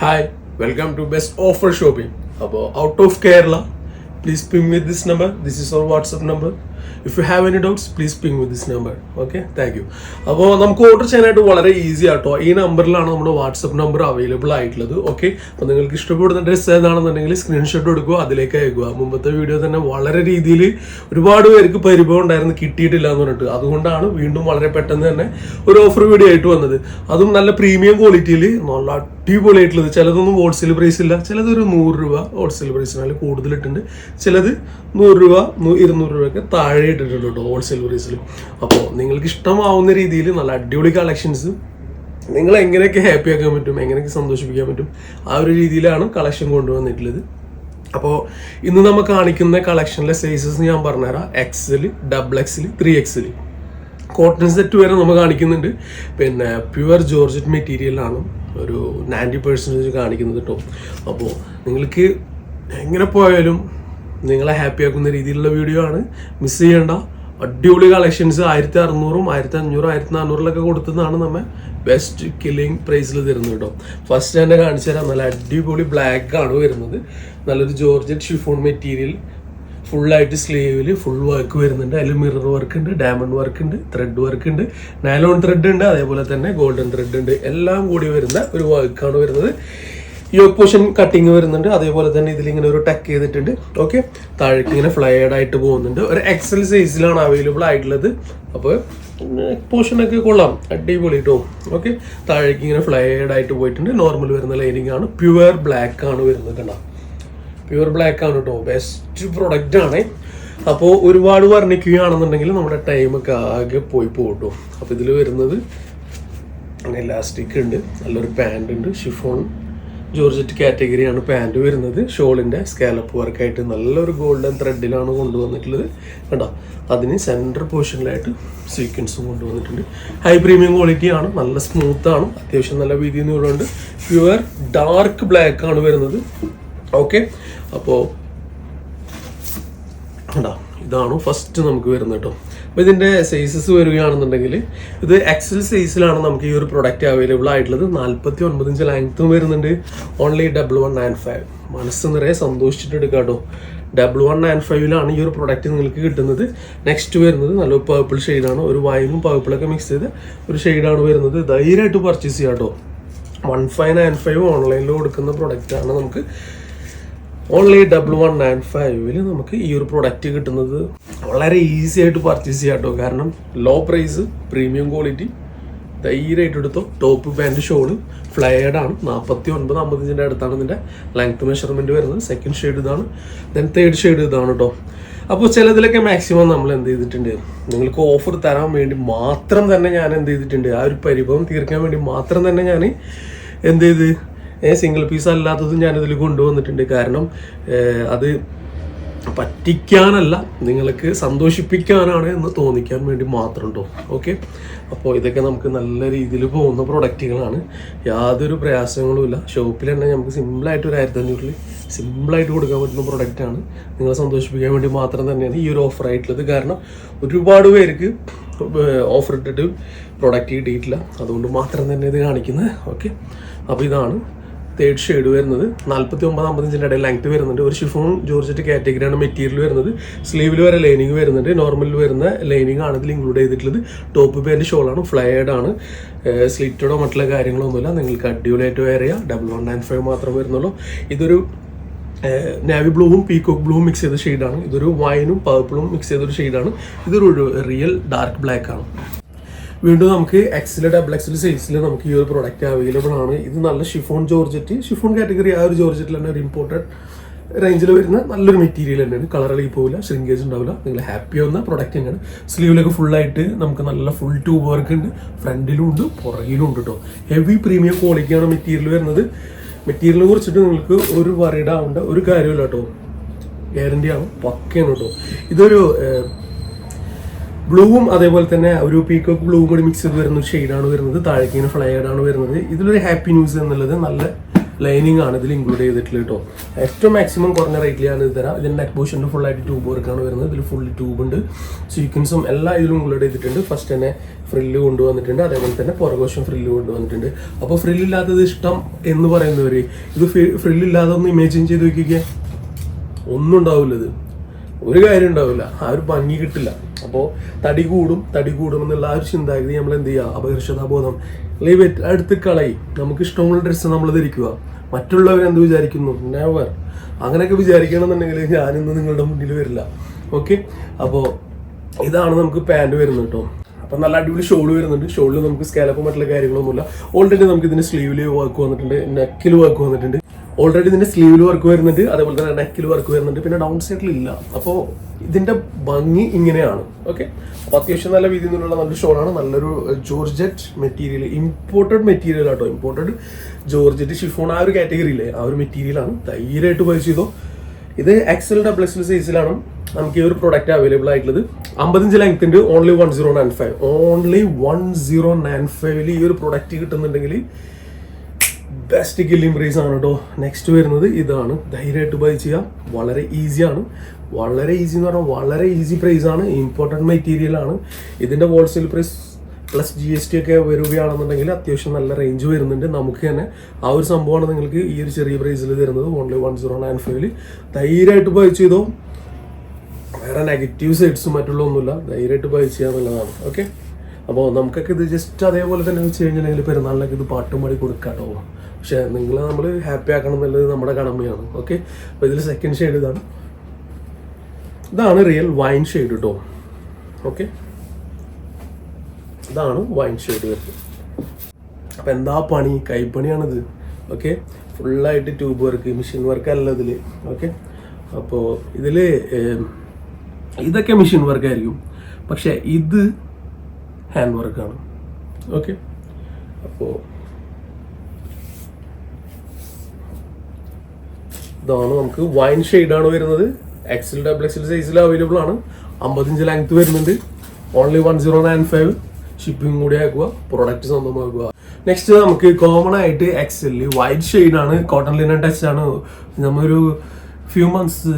Hi, welcome to Best Offer Shopping. Out of Kerala, please ping with this number. This is our WhatsApp number. If you have any doubts, please ping with this number. Okay, thank you. അപ്പോൾ നമുക്ക് order ചെയ്യാനായിട്ട് വളരെ easy ആട്ടോ. ഈ നമ്പറിലാണ് നമ്മുടെ WhatsApp number available ആയിട്ടുള്ളത്. Okay, അപ്പോൾ നിങ്ങൾക്ക് ഇഷ്ടപ്പെടുന്ന ഡ്രസ്സ് ഏതാണെന്നുണ്ടെങ്കിൽ സ്ക്രീൻഷോട്ട് എടുക്കുക, അതിലേക്ക് അയക്കുക. മുമ്പത്തെ വീഡിയോ തന്നെ വളരെ രീതിയിൽ ഒരുപാട് പേർക്ക് പരിഭവം ഉണ്ടായിരുന്നു, കിട്ടിയിട്ടില്ല എന്ന് പറഞ്ഞിട്ട്. അതുകൊണ്ടാണ് വീണ്ടും വളരെ പെട്ടെന്ന് തന്നെ ഒരു ഓഫർ വീഡിയോ ആയിട്ട് വന്നത്. അതും നല്ല പ്രീമിയം ക്വാളിറ്റിയിൽ നല്ല അടിപൊളിയായിട്ടുള്ളത്. ചിലതൊന്നും ഹോൾസെയിൽ പ്രൈസ് ഇല്ല, ചിലതൊരു 100 രൂപ ഹോൾസെയിൽ പ്രൈസിനാല് കൂടുതലിട്ടുണ്ട്, ചിലത് 100 രൂപ 200 രൂപയൊക്കെ താഴെ ഇട്ടിട്ടുണ്ട് കേട്ടോ ഹോൾസെയിൽ പ്രൈസിൽ. അപ്പോൾ നിങ്ങൾക്ക് ഇഷ്ടമാവുന്ന രീതിയിൽ നല്ല അടിപൊളി കളക്ഷൻസ് നിങ്ങൾ എങ്ങനെയൊക്കെ ഹാപ്പി ആക്കാൻ പറ്റും, എങ്ങനെയൊക്കെ സന്തോഷിപ്പിക്കാൻ പറ്റും, ആ ഒരു രീതിയിലാണ് കളക്ഷൻ കൊണ്ടുവന്നിട്ടുള്ളത്. അപ്പോൾ ഇന്ന് നമ്മൾ കാണിക്കുന്ന കളക്ഷനിലെ സൈസസ് ഞാൻ പറഞ്ഞുതരാം. XL, XXL, 3XL cotton set വരെ നമ്മൾ കാണിക്കുന്നുണ്ട്. പിന്നെ പ്യുവർ ജോർജറ്റ് മെറ്റീരിയലാണ് ഒരു 90% കാണിക്കുന്നത് കേട്ടോ. അപ്പോൾ നിങ്ങൾക്ക് എങ്ങനെ പോയാലും നിങ്ങളെ ഹാപ്പി ആക്കുന്ന രീതിയിലുള്ള വീഡിയോ ആണ്, മിസ് ചെയ്യേണ്ട. അടിപൊളി കളക്ഷൻസ് 1600, 1500, 1400 കൊടുത്തതാണ് നമ്മൾ ബെസ്റ്റ് കില്ലിങ് പ്രൈസിൽ തരുന്നത് കേട്ടോ. ഫസ്റ്റ് തന്നെ കാണിച്ചു തരാം. നല്ല അടിപൊളി ബ്ലാക്ക് ആണ് വരുന്നത്. നല്ലൊരു ജോർജറ്റ് ഷിഫോൺ മെറ്റീരിയൽ, ഫുള്ളായിട്ട് സ്ലീവിൽ ഫുൾ വർക്ക് വരുന്നുണ്ട്. അതിൽ മിറർ വർക്ക് ഉണ്ട്, ഡയമണ്ട് വർക്ക് ഉണ്ട്, ത്രെഡ് വർക്ക് ഉണ്ട്, നൈലോൺ ത്രെഡ് ഉണ്ട്, അതേപോലെ തന്നെ ഗോൾഡൻ ത്രെഡ് ഉണ്ട്. എല്ലാം കൂടി വരുന്ന ഒരു വർക്കാണ് വരുന്നത്. യോക്ക് പോർഷൻ കട്ടിങ് വരുന്നുണ്ട്, അതേപോലെ തന്നെ ഇതിലിങ്ങനെ ഒരു ടക്ക് ചെയ്തിട്ടുണ്ട്. ഓക്കെ, താഴേക്ക് ഇങ്ങനെ ഫ്ലൈഡ് ആയിട്ട് പോകുന്നുണ്ട്. ഒരു XL സൈസിലാണ് അവൈലബിൾ ആയിട്ടുള്ളത്. അപ്പോൾ പോർഷനൊക്കെ കൊള്ളാം, അടിപൊളി കേട്ടോ. ഓക്കെ, താഴേക്ക് ഇങ്ങനെ ഫ്ലൈഡ് ആയിട്ട് പോയിട്ടുണ്ട്. നോർമൽ വരുന്ന ലൈനിങ് ആണ്, പ്യുവർ ബ്ലാക്ക് ആണ് വരുന്നത്. കണ്ടോ, പ്യുവർ ബ്ലാക്ക് ആണ് കേട്ടോ. ബെസ്റ്റ് പ്രൊഡക്റ്റ് ആണ്. അപ്പോൾ ഒരുപാട് വർണ്ണിക്കുകയാണെന്നുണ്ടെങ്കിൽ നമ്മുടെ ടൈമൊക്കെ ആകെ പോയി പോകട്ടോ. അപ്പോൾ ഇതിൽ വരുന്നത് ഇലാസ്റ്റിക് ഉണ്ട്, നല്ലൊരു പാൻറ് ഉണ്ട്, ഷിഫോൺ ജോർജറ്റ് കാറ്റഗറിയാണ് പാൻറ് വരുന്നത്. ഷോളിൻ്റെ സ്കാലപ്പ് വർക്കായിട്ട് നല്ലൊരു ഗോൾഡൻ ത്രെഡിലാണ് കൊണ്ടുവന്നിട്ടുള്ളത്. കണ്ടോ, അതിന് സെൻറ്റർ പോർഷനിലായിട്ട് സീക്വൻസും കൊണ്ടുവന്നിട്ടുണ്ട്. ഹൈ പ്രീമിയം ക്വാളിറ്റി ആണ്, നല്ല സ്മൂത്ത് ആണ്, അത്യാവശ്യം നല്ല വീതി നീളമുണ്ട്. പ്യുവർ ഡാർക്ക് ബ്ലാക്ക് ആണ് വരുന്നത്. ഓക്കെ, അപ്പോൾ കണ്ടോ, ഇതാണ് ഫസ്റ്റ് നമുക്ക് വരുന്നത് കേട്ടോ. അപ്പോൾ ഇതിൻ്റെ സൈസസ് വരികയാണെന്നുണ്ടെങ്കിൽ ഇത് XL സൈസിലാണ് നമുക്ക് ഈ ഒരു പ്രൊഡക്റ്റ് അവൈലബിൾ ആയിട്ടുള്ളത്. 49 ഇഞ്ച് ലെങ്ത്തും വരുന്നുണ്ട്. ഓൺലി 1195. മനസ്സ് നിറയെ സന്തോഷിച്ചിട്ട് എടുക്കാം കേട്ടോ. 1195 ഈ ഒരു പ്രൊഡക്റ്റ് നിങ്ങൾക്ക് കിട്ടുന്നത്. നെക്സ്റ്റ് വരുന്നത് നല്ല പേർപ്പിൾ ഷെയ്ഡാണ്, ഒരു വൈനും പർപ്പിളൊക്കെ മിക്സ് ചെയ്ത് ഒരു ഷെയ്ഡാണ് വരുന്നത്. ധൈര്യമായിട്ട് പർച്ചേസ് ചെയ്യാം കേട്ടോ. 1595 ഓൺലൈനിൽ കൊടുക്കുന്ന പ്രൊഡക്റ്റാണ് നമുക്ക് ഓൺലി 1195 നമുക്ക് ഈ ഒരു പ്രൊഡക്റ്റ് കിട്ടുന്നത്. വളരെ ഈസി ആയിട്ട് പർച്ചേസ് ചെയ്യാം കേട്ടോ. കാരണം ലോ പ്രൈസ്, പ്രീമിയം ക്വാളിറ്റി, ധൈര്യമായിട്ട് എടുത്തോ. ടോപ്പ് പാൻറ് ഷോള് ഫ്ലൈഡ് ആണ്. 49-50 അടുത്താണ് ഇതിൻ്റെ ലെങ്ത് മെഷർമെൻറ്റ് വരുന്നത്. സെക്കൻഡ് ഷെയ്ഡ് ഇതാണ്, ദെൻ തേർഡ് ഷെയ്ഡ് ഇതാണ് കേട്ടോ. അപ്പോൾ ചിലതിലൊക്കെ മാക്സിമം നമ്മൾ എന്ത് ചെയ്തിട്ടുണ്ട്, നിങ്ങൾക്ക് ഓഫർ തരാൻ വേണ്ടി മാത്രം തന്നെ ഞാൻ എന്ത് ചെയ്തിട്ടുണ്ട്, ആ ഒരു പരിഭവം തീർക്കാൻ വേണ്ടി മാത്രം തന്നെ ഞാൻ എന്ത് ചെയ്ത് സിംഗിൾ പീസ് അല്ലാത്തതും ഞാനിതിൽ കൊണ്ടുവന്നിട്ടുണ്ട്. കാരണം അത് പറ്റിക്കാനല്ല, നിങ്ങൾക്ക് സന്തോഷിപ്പിക്കാനാണ് എന്ന് തോന്നിക്കാൻ വേണ്ടി മാത്രം കേട്ടോ. ഓക്കെ, അപ്പോൾ ഇതൊക്കെ നമുക്ക് നല്ല രീതിയിൽ പോകുന്ന പ്രൊഡക്റ്റുകളാണ്, യാതൊരു പ്രയാസങ്ങളും ഇല്ല. ഷോപ്പിൽ തന്നെ നമുക്ക് സിമ്പിളായിട്ട് ഒരു 1500 സിമ്പിളായിട്ട് കൊടുക്കാൻ പറ്റുന്ന പ്രൊഡക്റ്റാണ്. നിങ്ങളെ സന്തോഷിപ്പിക്കാൻ വേണ്ടി മാത്രം തന്നെയാണ് ഈ ഒരു ഓഫർ ആയിട്ടുള്ളത്. കാരണം ഒരുപാട് പേർക്ക് ഓഫർ ഇട്ടിട്ട് പ്രൊഡക്റ്റ് കിട്ടിയിട്ടില്ല, അതുകൊണ്ട് മാത്രം തന്നെ ഇത് കാണിക്കുന്നത്. ഓക്കെ, അപ്പോൾ ഇതാണ് തേർഡ് ഷെയ്ഡ് വരുന്നത്. 49-50 ഇഞ്ചിൻ്റെ ഇടയിൽ ലെങ്ത് വരുന്നുണ്ട്. ഒരു ഷിഫോൺ ജോർജറ്റ് കാറ്റഗറിയാണ് മെറ്റീരിയൽ വരുന്നത്. സ്ലീവിൽ വരെ ലൈനിങ് വരുന്നുണ്ട്. നോർമലിൽ വരുന്ന ലൈനിങ് ആണ് ഇതിൽ ഇൻക്ലൂഡ് ചെയ്തിട്ടുള്ളത്. ടോപ്പ് പാൻറ് ഷോളാണ്, ഫ്ലൈഡ് ആണ്, സ്ലിറ്റഡോ മറ്റുള്ള കാര്യങ്ങളൊന്നുമില്ല. നിങ്ങൾക്ക് അടിപൊളിയായിട്ട് വെയർ ചെയ്യാം. 1195 മാത്രം വരുന്നുള്ളൂ. ഇതൊരു നാവി ബ്ലൂവും പീകോക്ക് ബ്ലൂവും മിക്സ് ചെയ്ത ഷെയ്ഡാണ്. ഇതൊരു വൈനും പർപ്പിളും മിക്സ് ചെയ്തൊരു ഷെയ്ഡാണ്. ഇതൊരു റിയൽ ഡാർക്ക് ബ്ലാക്ക് ആണ്. വീണ്ടും നമുക്ക് XL, XXL സൈസിൽ നമുക്ക് ഈ ഒരു പ്രൊഡക്റ്റ് അവൈലബിൾ ആണ്. ഇത് നല്ല ഷിഫോൺ ജോർജറ്റ്, ഷിഫോൺ കാറ്റഗറി ആ ഒരു ജോർജറ്റിൽ തന്നെ ഒരു ഇമ്പോർട്ടഡ് റേഞ്ചിൽ വരുന്ന നല്ലൊരു മെറ്റീരിയൽ തന്നെയാണ്. കളറിലേക്ക് പോവില്ല, ശ്രിങ്കേജ് ഉണ്ടാവില്ല, നിങ്ങൾ ഹാപ്പി ആവുന്ന പ്രൊഡക്റ്റ് തന്നെയാണ്. സ്ലീവിലൊക്കെ ഫുള്ളായിട്ട് നമുക്ക് നല്ല ഫുൾ ട്യൂബ് വർക്ക് ഉണ്ട്, ഫ്രണ്ടിലും ഉണ്ട് പുറകിലും ഉണ്ട് കേട്ടോ. ഹെവി പ്രീമിയം ക്വാളിറ്റിയാണ് മെറ്റീരിയൽ വരുന്നത്. മെറ്റീരിയലിനെ കുറിച്ചിട്ട് നിങ്ങൾക്ക് ഒരു വറീഡ് ആവേണ്ട ഒരു കാര്യമില്ല കേട്ടോ. ഗ്യാരണ്ടിയാണ്, പക്കയാണ് കേട്ടോ. ഇതൊരു ബ്ലൂവും അതേപോലെ തന്നെ ഒരു പീകോക്ക് ബ്ലൂവും കൂടി മിക്സ് ചെയ്ത് വരുന്ന ഒരു ഷെയ്ഡാണ് വരുന്നത്. താഴേക്ക് ഇങ്ങനെ ഫ്ലൈഡ് ആണ് വരുന്നത്. ഇതിലൊരു ഹാപ്പി ന്യൂസ് എന്നുള്ളത് നല്ല ലൈനിങ് ആണ് ഇതിൽ ഇൻക്ലൂഡ് ചെയ്തിട്ടുള്ളത് കേട്ടോ. ഏറ്റവും മാക്സിമം കുറഞ്ഞ റേറ്റിലാണ് ഇത് തരാം. ഇതിൻ്റെ നെക്ക് പോർഷൻ്റെ ഫുള്ളായിട്ട് ട്യൂബ് വർക്കാണ് വരുന്നത്. ഇതിൽ ഫുൾ ട്യൂബ് ഉണ്ട്, സീക്വൻസും എല്ലാം ഇതിലും ഇൻക്ലൂഡ് ചെയ്തിട്ടുണ്ട്. ഫസ്റ്റ് തന്നെ ഫ്രില്ല് കൊണ്ടുവന്നിട്ടുണ്ട്, അതേപോലെ തന്നെ പുറകുവശം ഫ്രില്ല് കൊണ്ടുവന്നിട്ടുണ്ട്. അപ്പോൾ ഫ്രില്ലില്ലാത്തത് ഇഷ്ടം എന്ന് പറയുന്നവർ ഇത് ഫ്രില്ലില്ലാതെ ഒന്ന് ഇമേജിൻ ചെയ്ത് നോക്കിക്കുക, ഒന്നും ഉണ്ടാവില്ല, ഇത് ഒരു കാര്യം ഉണ്ടാവില്ല, ആ ഒരു ഭംഗി കിട്ടില്ല. അപ്പോൾ തടി കൂടും എന്നുള്ള ആ ഒരു ചിന്താഗതി നമ്മൾ എന്ത് ചെയ്യുക, അപകർഷതാബോധം അടുത്ത് കളയും. നമുക്ക് ഇഷ്ടമുള്ള ഡ്രസ്സ് നമ്മൾ ധരിക്കുക, മറ്റുള്ളവരെന്ത് വിചാരിക്കുന്നു, നെവർ. അങ്ങനെയൊക്കെ വിചാരിക്കണമെന്നുണ്ടെങ്കിൽ ഞാനിന്ന് നിങ്ങളുടെ മുന്നിൽ വരില്ല. ഓക്കെ, അപ്പോൾ ഇതാണ് നമുക്ക് പാൻറ് വരുന്നത് കേട്ടോ. അപ്പം നല്ല അടിപൊളി ഷോൾ വരുന്നുണ്ട്. ഷോളിൽ നമുക്ക് സ്കാലപ്പോ മറ്റുള്ള കാര്യങ്ങളൊന്നുമില്ല. ഓൾറെഡി നമുക്ക് ഇതിന്റെ സ്ലീവിൽ വർക്ക് വന്നിട്ടുണ്ട്, നെക്കിൽ വർക്ക് വന്നിട്ടുണ്ട്. ഓൾറെഡി ഇതിന്റെ സ്ലീവിൽ വർക്ക് വരുന്നുണ്ട്, അതേപോലെ തന്നെ നെക്കിൽ വർക്ക് വരുന്നുണ്ട്, പിന്നെ ഡൗൺ സൈഡിൽ ഇല്ല. അപ്പോൾ ഇതിന്റെ ഭംഗി ഇങ്ങനെയാണ്. ഓക്കെ, അപ്പോൾ അത്യാവശ്യം നല്ല രീതിയിൽ നിന്നുള്ള നല്ലൊരു ഷോളാണ്. നല്ലൊരു ജോർജറ്റ് മെറ്റീരിയൽ, ഇമ്പോർട്ടഡ് മെറ്റീരിയൽ ആട്ടോ. ഇമ്പോർട്ടഡ് ജോർജറ്റ് ഷിഫോൺ ആ ഒരു കാറ്റഗറിയില്ലേ, ആ ഒരു മെറ്റീരിയലാണ്. ധൈര്യമായിട്ട് പർച്ചേസ് ചെയ്തോ. ഇത് XL XXL സൈസിലാണ് നമുക്ക് ഈ ഒരു പ്രൊഡക്റ്റ് അവൈലബിൾ ആയിട്ടുള്ളത്. 55 ലെങ്ത് ഉണ്ട്, ഓൺലി 1095. ഓൺലി 1095 ഈ ഒരു പ്രൊഡക്റ്റ് കിട്ടുന്നുണ്ടെങ്കിൽ ബെസ്റ്റ് കില്ലിംഗ് പ്രൈസ് ആണ് കേട്ടോ. നെക്സ്റ്റ് വരുന്നത് ഇതാണ്. ധൈര്യമായിട്ട് ബൈ ചെയ്യാം, വളരെ ഈസിയാണ്. വളരെ ഈസി എന്ന് പറഞ്ഞാൽ വളരെ ഈസി പ്രൈസ് ആണ്. ഇമ്പോർട്ടൻറ്റ് മെറ്റീരിയൽ ആണ്. ഇതിൻ്റെ ഹോൾസെയിൽ പ്രൈസ് പ്ലസ് GST ഒക്കെ വരികയാണെന്നുണ്ടെങ്കിൽ അത്യാവശ്യം നല്ല റേഞ്ച് വരുന്നുണ്ട്. നമുക്ക് തന്നെ ആ ഒരു സംഭവമാണ് നിങ്ങൾക്ക് ഈ ഒരു ചെറിയ പ്രൈസിൽ തരുന്നത്, ഓൺലി 1095. ധൈര്യമായിട്ട് ബൈ ചെയ്തോ. വേറെ നെഗറ്റീവ് സൈഡ്സും മറ്റുള്ള ഒന്നുമില്ല. ധൈര്യമായിട്ട് ബൈ ചെയ്യാന്നുള്ളതാണ്. ഓക്കെ, അപ്പോൾ നമുക്കൊക്കെ ഇത് ജസ്റ്റ് അതേപോലെ തന്നെ വെച്ച് കഴിഞ്ഞിട്ടുണ്ടെങ്കിൽ പെരുന്നാളിനൊക്കെ ഇത് പാട്ടും പാടി കൊടുക്കാം കേട്ടോ. പക്ഷെ നിങ്ങളെ നമ്മൾ ഹാപ്പി ആക്കണം എന്നുള്ളത് നമ്മുടെ കടമയാണ്. ഓക്കെ, അപ്പോൾ ഇതിൽ സെക്കൻഡ് ഷെയ്ഡ് ഇതാണ് റിയൽ വൈൻ ഷെയ്ഡ് കേട്ടോ. ഓക്കെ, ഇതാണ് വൈൻ ഷെയ്ഡ് വരുന്നത്. അപ്പം എന്താ പണി, കൈപ്പണിയാണിത്. ഓക്കെ, ഫുള്ളായിട്ട് ട്യൂബ് വർക്ക്, മെഷീൻ വർക്ക് അല്ല ഇതിൽ. ഓക്കെ, അപ്പോൾ ഇതിൽ ഇതൊക്കെ മെഷീൻ വർക്കായിരിക്കും, പക്ഷെ ഇത് ഹാൻഡ് വർക്കാണ്. ഓക്കെ, അപ്പോൾ ഇതാണ് നമുക്ക് വൈൻ ഷെയ്ഡാണ് വരുന്നത്. XL XXL സൈസിൽ അവൈലബിൾ ആണ്. 55 ലെങ്ത് വരുന്നുണ്ട്, ഓൺലി 1095. ഷിപ്പിംഗ് കൂടി ആക്കുക, പ്രൊഡക്റ്റ് സ്വന്തമാക്കുക. നെക്സ്റ്റ് നമുക്ക് കോമൺ ആയിട്ട് XL വൈറ്റ് ഷെയ്ഡാണ്, കോട്ടൺ ലിനൻ ടച്ച് ആണ്. നമ്മളൊരു ഫ്യൂ മന്ത്സ്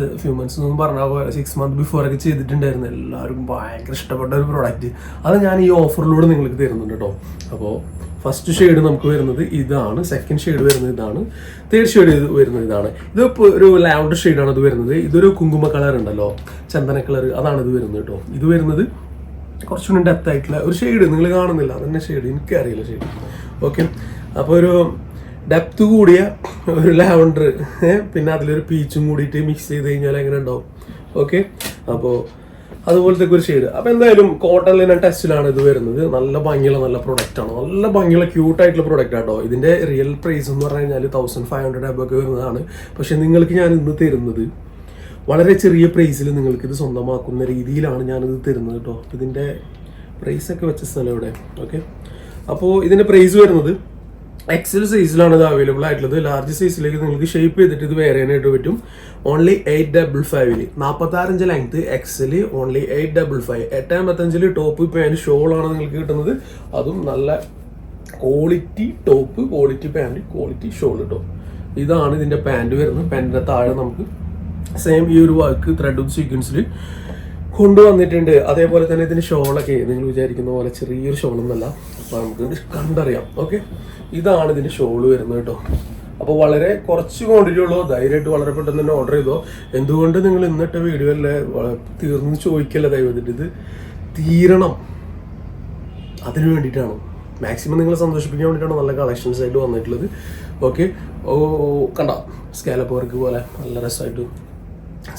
എന്ന് പറഞ്ഞാൽ 6 months ബിഫോർ ഒക്കെ ചെയ്തിട്ടുണ്ടായിരുന്നു. എല്ലാവർക്കും ഭയങ്കര ഇഷ്ടപ്പെട്ട ഒരു പ്രോഡക്റ്റ്. അത് ഞാൻ ഈ ഓഫറിലൂടെ നിങ്ങൾക്ക് തരുന്നുണ്ട് കേട്ടോ. അപ്പോൾ ഫസ്റ്റ് ഷെയ്ഡ് നമുക്ക് വരുന്നത് ഇതാണ്, സെക്കൻഡ് ഷെയ്ഡ് വരുന്നത് ഇതാണ്, തേർഡ് ഷെയ്ഡ് വരുന്നത് ഇതാണ്. ഇത് ഒരു ലാവൻഡർ ഷെയ്ഡാണ് ഇത് വരുന്നത്. ഇതൊരു കുങ്കുമ കളർ ഉണ്ടല്ലോ, ചന്ദന കളർ, അതാണ് ഇത് വരുന്നത് കേട്ടോ. ഇത് വരുന്നത് കുറച്ചുകൂടി ഡെപ്ത് ആയിട്ടുള്ള ഒരു ഷെയ്ഡ്, നിങ്ങൾ കാണുന്നില്ല അതന്നെ ഷെയ്ഡ്, എനിക്കറിയില്ല ഷെയ്ഡ്. ഓക്കെ, അപ്പോൾ ഒരു ഡെപ്ത് കൂടിയ ഒരു ലാവൻഡർ, പിന്നെ അതിലൊരു പീച്ചും കൂടിയിട്ട് മിക്സ് ചെയ്ത് കഴിഞ്ഞാൽ എങ്ങനെ ഉണ്ടാവും. ഓക്കെ, അപ്പോൾ അതുപോലത്തെ ഒരു ഷെയ്ഡ്. അപ്പോൾ എന്തായാലും കോട്ടൺ ലിനൻ ടെസ്റ്റിലാണ് ഇത് വരുന്നത്. നല്ല ഭംഗിയുള്ള നല്ല പ്രൊഡക്റ്റാണ്, നല്ല ഭംഗിയുള്ള ക്യൂട്ടായിട്ടുള്ള പ്രൊഡക്റ്റ് ആട്ടോ. ഇതിൻ്റെ റിയൽ പ്രൈസ് എന്ന് പറഞ്ഞു കഴിഞ്ഞാൽ 1500 ഒക്കെ വരുന്നതാണ്. പക്ഷെ നിങ്ങൾക്ക് ഞാൻ ഇന്ന് തരുന്നത് വളരെ ചെറിയ പ്രൈസിൽ നിങ്ങൾക്ക് ഇത് സ്വന്തമാക്കുന്ന രീതിയിലാണ് ഞാനിത് തരുന്നത് കേട്ടോ. ഇതിൻ്റെ പ്രൈസൊക്കെ വെച്ച സ്ഥലം ഇവിടെ. ഓക്കെ, അപ്പോൾ ഇതിൻ്റെ പ്രൈസ് വരുന്നത് XL സൈസിലാണ് ഇത് അവൈലബിൾ ആയിട്ടുള്ളത്. ലാർജ് സൈസിലേക്ക് നിങ്ങൾക്ക് ഷേപ്പ് ചെയ്തിട്ട് ഇത് വേറെ ആയിട്ട് പറ്റും. Only 855. 46 length XL, only 855. 855 top pant ഷോളാണ് നിങ്ങൾക്ക് കിട്ടുന്നത്. അതും നല്ല quality top, quality pant, quality shawl കേട്ടോ. ഇതാണ് ഇതിൻ്റെ പാൻറ് വരുന്നത്. പാൻറ്റിൻ്റെ താഴെ നമുക്ക് സെയിം ഈ ഒരു വർക്ക് ത്രെഡ് സീക്വൻസിൽ കൊണ്ടുവന്നിട്ടുണ്ട്. അതേപോലെ തന്നെ ഇതിൻ്റെ ഷോളൊക്കെ നിങ്ങൾ വിചാരിക്കുന്ന പോലെ ചെറിയൊരു ഷോളൊന്നുമല്ല. അപ്പോൾ നമുക്ക് കണ്ടറിയാം. ഓക്കെ, ഇതാണ് ഇതിൻ്റെ ഷോള് വരുന്നത് കേട്ടോ. അപ്പോൾ വളരെ കുറച്ച് ക്വാണ്ടിറ്റി ഉള്ളൂ. ധൈര്യമായിട്ട് വളരെ പെട്ടെന്ന് തന്നെ ഓർഡർ ചെയ്തോ. എന്തുകൊണ്ട് നിങ്ങൾ ഇന്നിട്ട വീഡിയോയിലെ തീർന്നു ചോദിക്കല്ല, ദയവത്തിട്ട് ഇത് തീരണം. അതിന് വേണ്ടിയിട്ടാണ്, മാക്സിമം നിങ്ങളെ സന്തോഷിപ്പിക്കാൻ വേണ്ടിയിട്ടാണ് നല്ല കളക്ഷൻസ് ആയിട്ട് വന്നിട്ടുള്ളത്. ഓക്കെ, കണ്ട സ്കാലപ്പ് വർക്ക് പോലെ നല്ല രസമായിട്ട്,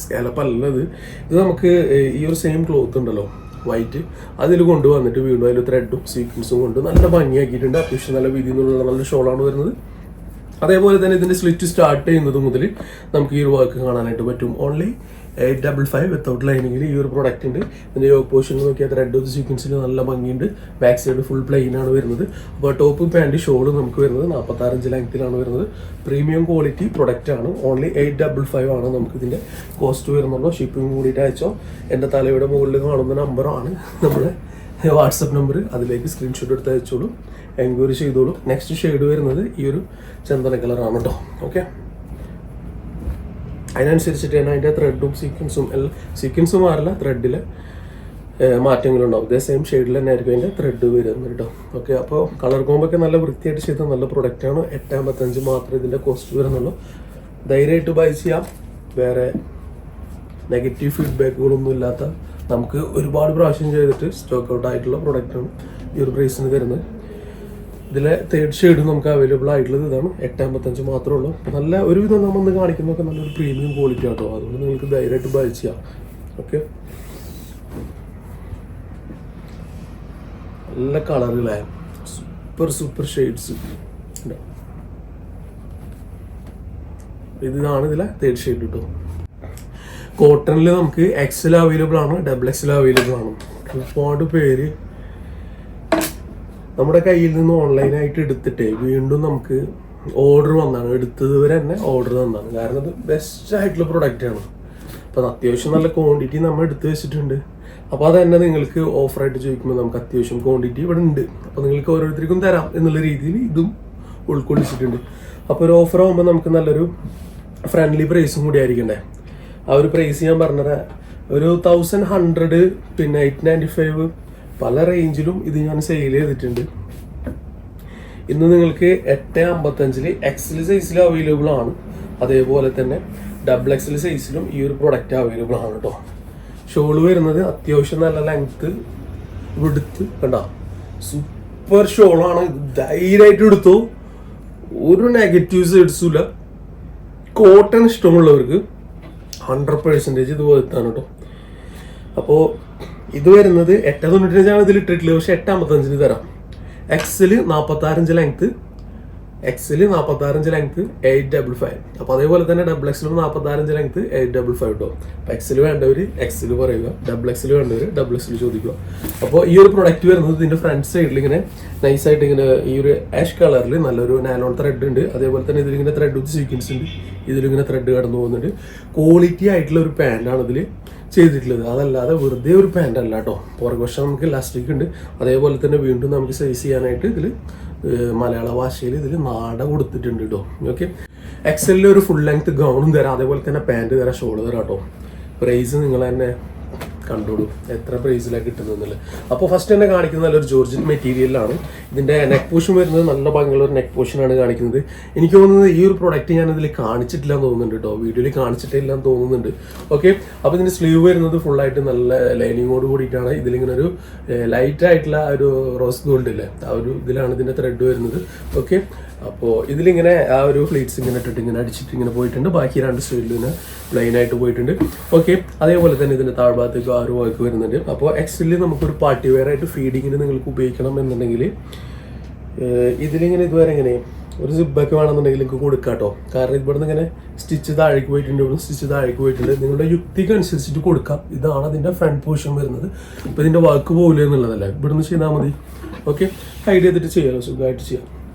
സ്കാലപ്പ് അല്ലത്, ഇത് നമുക്ക് ഈ ഒരു സെയിം ക്ലോത്ത് ഉണ്ടല്ലോ വൈറ്റ്, അതിൽ കൊണ്ടുവന്നിട്ട് വീണ്ടും അതിൽ ത്രെഡും സീക്വൻസും കൊണ്ട് നല്ല ഭംഗിയാക്കിയിട്ടുണ്ട്. അത്യാവശ്യം നല്ല വീതിയിൽ നിന്നുള്ള നല്ല ഷോളാണ് വരുന്നത്. അതേപോലെ തന്നെ ഇതിൻ്റെ സ്ലിറ്റ് സ്റ്റാർട്ട് ചെയ്യുന്നത് മുതൽ നമുക്ക് ഈ ഒരു വർക്ക് കാണാനായിട്ട് പറ്റും. ഓൺലി 855 വിത്തൗട്ട് ലൈനിങ്ങിൽ ഈ ഒരു പ്രൊഡക്റ്റ് ഉണ്ട്. ഇതിൻ്റെ യോക്ക് പോർഷനിൽ നോക്കിയാൽ ത്രെഡ് സീക്വൻസിൽ നല്ല ഭംഗിയുണ്ട്. ബാക്ക് സൈഡ് ഫുൾ പ്ലെയിൻ ആണ് വരുന്നത്. അപ്പോൾ ടോപ്പ് പാൻറ് ഷോള് നമുക്ക് വരുന്നത് 46 ലെങ്ത്തിലാണ് വരുന്നത്. പ്രീമിയം ക്വാളിറ്റി പ്രൊഡക്റ്റ് ആണ്. ഓൺലി 855 ആണ് നമുക്ക് ഇതിൻ്റെ കോസ്റ്റ് വരുന്നുള്ളൂ. ഷിപ്പിംഗ് കൂടിയിട്ട് അയച്ചോ. എൻ്റെ തലയുടെ മുകളിൽ കാണുന്ന നമ്പറാണ് നമ്മുടെ വാട്സപ്പ് നമ്പർ, അതിലേക്ക് സ്ക്രീൻഷോട്ട് എടുത്ത് അയച്ചോളൂ. എൻക്വയറി ചെയ്തോളൂ. നെക്സ്റ്റ് ഷെയ്ഡ് വരുന്നത് ഈ ഒരു ചന്ദന കളറാണ് കേട്ടോ. ഓക്കെ, അതിനനുസരിച്ചിട്ട് തന്നെ അതിൻ്റെ ത്രെഡും സീക്വൻസും മാറില്ല, ത്രെഡിൽ മാറ്റങ്ങളുണ്ടാവും. ഇതേ സെയിം ഷെയ്ഡിൽ തന്നെ ആയിരിക്കും അതിൻ്റെ ത്രെഡ് വരുന്നത് കേട്ടോ. ഓക്കെ, അപ്പോൾ കളർ കോമ്പൊക്കെ നല്ല വൃത്തിയായിട്ട് ചെയ്ത നല്ല പ്രൊഡക്റ്റാണ്. 8.55 മാത്രമേ ഇതിൻ്റെ കോസ്റ്റ് വരുന്നുള്ളൂ. ധൈര്യമായിട്ട് ബൈ ചെയ്യാം. വേറെ നെഗറ്റീവ് ഫീഡ്ബാക്കുകളൊന്നും ഇല്ലാത്ത, നമുക്ക് ഒരുപാട് പ്രാവശ്യം ചെയ്തിട്ട് സ്റ്റോക്ക് ഔട്ട് ആയിട്ടുള്ള പ്രൊഡക്റ്റാണ് ഈ ഒരു പ്രൈസിന് തരുന്നത്. ഇതിലെ തേർഡ് ഷെയ്ഡ് നമുക്ക് അവൈലബിൾ ആയിട്ടുള്ളത് ഇതാണ്. 8.55 മാത്രമേ ഉള്ളൂ. നല്ല ഒരുവിധം നമ്മൾ കാണിക്കുന്നതൊക്കെ നല്ലൊരു പ്രീമിയം ക്വാളിറ്റി ആട്ടോ. അതുകൊണ്ട് നിങ്ങൾക്ക് ധൈര്യമായിട്ട് ബൈ ചെയ്യാം. ഓക്കെ, നല്ല കളറുകളായ സൂപ്പർ ഷെയ്ഡ്സ്. ഇതാണ് ഇതിലെ തേർഡ് ഷെയ്ഡ് കേട്ടോ. കോട്ടണിൽ നമുക്ക് XL അവൈലബിൾ ആണ്, XXL അവൈലബിൾ ആണ്. ഒരുപാട് പേര് നമ്മുടെ കയ്യിൽ നിന്ന് ഓൺലൈനായിട്ട് എടുത്തിട്ട് വീണ്ടും നമുക്ക് ഓർഡർ വന്നാണ്, എടുത്തത് വരെ തന്നെ ഓർഡർ തന്നാണ്. കാരണം അത് ബെസ്റ്റ് ആയിട്ടുള്ള പ്രൊഡക്റ്റാണ്. അപ്പം അത്യാവശ്യം നല്ല ക്വാണ്ടിറ്റി നമ്മൾ എടുത്ത് വെച്ചിട്ടുണ്ട്. അപ്പോൾ അത് തന്നെ നിങ്ങൾക്ക് ഓഫറായിട്ട് ചോദിക്കുമ്പോൾ നമുക്ക് അത്യാവശ്യം ക്വാണ്ടിറ്റി ഇവിടെ ഉണ്ട്. അപ്പോൾ നിങ്ങൾക്ക് ഓരോരുത്തർക്കും തരാം എന്നുള്ള രീതിയിൽ ഇതും ഉൾക്കൊള്ളിച്ചിട്ടുണ്ട്. അപ്പോൾ ഒരു ഓഫർ ആകുമ്പോൾ നമുക്ക് നല്ലൊരു ഫ്രണ്ട്ലി പ്രൈസും കൂടി ആയിരിക്കണ്ടേ. ആ ഒരു പ്രൈസ് ഞാൻ പറഞ്ഞുതരാം. ഒരു 1100, പിന്നെ 895, പല റേഞ്ചിലും ഇത് ഞാൻ സെയിൽ ചെയ്തിട്ടുണ്ട്. ഇന്ന് നിങ്ങൾക്ക് 8.55 XL സൈസിൽ അവൈലബിൾ ആണ്. അതേപോലെ തന്നെ XXL സൈസിലും ഈ ഒരു പ്രൊഡക്റ്റ് അവൈലബിൾ ആണ് കേട്ടോ. ഷോള് വരുന്നത് അത്യാവശ്യം നല്ല ലെങ്ത്ത് എടുത്ത് കണ്ട സൂപ്പർ ഷോളാണ്. ധൈര്യമായിട്ട് എടുത്തു, ഒരു നെഗറ്റീവ് സൈഡ്സും ഇല്ല. കോട്ടൺ ഇഷ്ടമുള്ളവർക്ക് 100% ഇത് വരുത്താണ് കേട്ടോ. അപ്പോൾ ഇത് വരുന്നത് 8.95 ഇതിൽ ഇട്ടിട്ടില്ല, പക്ഷെ 8.55 തരാം. XL 46 length, XL 46 length 855. അപ്പോൾ അതേപോലെ തന്നെ XXL 46 ലെങ്ത്ത് 855 കേട്ടോ. അപ്പോൾ XL വേണ്ടവർ XL പറയുക, XXL വേണ്ടവർ XXL ചോദിക്കുക. അപ്പോൾ ഈ ഒരു പ്രൊഡക്റ്റ് വരുന്നത് ഇതിൻ്റെ ഫ്രണ്ട് സൈഡിൽ ഇങ്ങനെ നൈസായിട്ട് ഇങ്ങനെ ഈ ഒരു ആഷ് കളറിൽ നല്ലൊരു നാലോൺ ത്രെഡ് ഉണ്ട്. അതേപോലെ തന്നെ ഇതിലിങ്ങനെ ത്രെഡ് വിത്ത് സീക്വൻസ് ഉണ്ട്. ഇതിലിങ്ങനെ ത്രെഡ് കടന്നു പോകുന്നുണ്ട്. ക്വാളിറ്റി ആയിട്ടുള്ള ഒരു പാൻറ്റാണ് ഇതിൽ ചെയ്തിട്ടുള്ളത്. അതല്ലാതെ വെറുതെ ഒരു പാൻ്റ് അല്ല കേട്ടോ. പുറകുവശം നമുക്ക് ഇലാസ്റ്റിക് ഉണ്ട്. അതേപോലെ തന്നെ വീണ്ടും നമുക്ക് സൈസ് ചെയ്യാനായിട്ട് ഇതിൽ മലയാള ഭാഷയിൽ ഇതിൽ നാട കൊടുത്തിട്ടുണ്ട് കേട്ടോ. ഓക്കെ, XL ഒരു ഫുൾ ലെങ്ത് ഗൗണും തരാം, അതേപോലെ തന്നെ പാൻറ് തരാം, ഷോള് തരാം കേട്ടോ. പ്രൈസ് നിങ്ങൾ തന്നെ കണ്ടോളൂ എത്ര പ്രൈസിലാണ് കിട്ടുന്നത്. അപ്പോൾ ഫസ്റ്റ് തന്നെ കാണിക്കുന്നത് നല്ലൊരു ജോർജറ്റ് മെറ്റീരിയലാണ്. ഇതിൻ്റെ നെക്ക് പോർഷൻ വരുന്നത് നല്ല ഭംഗിയുള്ള ഒരു നെക്ക് പോർഷനാണ് കാണിക്കുന്നത്. എനിക്ക് തോന്നുന്നത് ഈ ഒരു പ്രൊഡക്റ്റ് ഞാൻ ഇതിൽ കാണിച്ചിട്ടില്ല എന്ന് തോന്നുന്നുണ്ട് കേട്ടോ. വീഡിയോയിൽ കാണിച്ചിട്ടില്ല എന്ന് തോന്നുന്നുണ്ട്. ഓക്കെ, അപ്പോൾ ഇതിൻ്റെ സ്ലീവ് വരുന്നത് ഫുള്ളായിട്ട് നല്ല ലൈനിങ്ങോട് കൂടിയിട്ടാണ്. ഇതിലിങ്ങനെ ഒരു ലൈറ്റ് ആയിട്ടുള്ള ഒരു റോസ് ഗോൾഡ് ഇല്ലേ, ആ ഒരു ഇതിലാണ് ഇതിൻ്റെ ത്രെഡ് വരുന്നത്. ഓക്കെ, അപ്പോൾ ഇതിലിങ്ങനെ ആ ഒരു ഫ്ലീറ്റ്സ് ഇങ്ങനെ ഇട്ടിട്ട് ഇങ്ങനെ അടിച്ചിട്ട് ഇങ്ങനെ പോയിട്ടുണ്ട്. ബാക്കി രണ്ട് സൈഡിൽ ഇങ്ങനെ പ്ലെയിൻ ആയിട്ട് പോയിട്ടുണ്ട്. ഓക്കെ, അതേപോലെ തന്നെ ഇതിൻ്റെ താഴ്ഭാഗത്തേക്ക് ആ ഒരു വർക്ക് വരുന്നുണ്ട്. അപ്പോൾ XL നമുക്കൊരു പാർട്ടി വെയർ ആയിട്ട് ഫീഡിങ്ങിന് നിങ്ങൾക്ക് ഉപയോഗിക്കണം എന്നുണ്ടെങ്കിൽ ഇതിലിങ്ങനെ ഇതുവരെ ഇങ്ങനെ ഒരു സിബൊക്കെ വേണമെന്നുണ്ടെങ്കിൽ നിങ്ങൾക്ക് കൊടുക്കാം കേട്ടോ. കാരണം ഇവിടുന്ന് ഇങ്ങനെ സ്റ്റിച്ച് താഴേക്ക് പോയിട്ടുണ്ട്, ഇവിടുന്ന് സ്റ്റിച്ച് താഴേക്ക് പോയിട്ടുണ്ട്. നിങ്ങളുടെ യുക്തിക്ക് അനുസരിച്ചിട്ട് കൊടുക്കാം. ഇതാണ് അതിൻ്റെ ഫ്രണ്ട് പോർഷൻ വരുന്നത്. ഇപ്പോൾ ഇതിൻ്റെ വർക്ക് പോകില്ല എന്നുള്ളതല്ല, ഇവിടുന്ന് ചെയ്താൽ മതി. ഓക്കെ, ഹൈഡ് ചെയ്തിട്ട് ചെയ്യാമല്ലോ, സുഖമായിട്ട് ചെയ്യാം.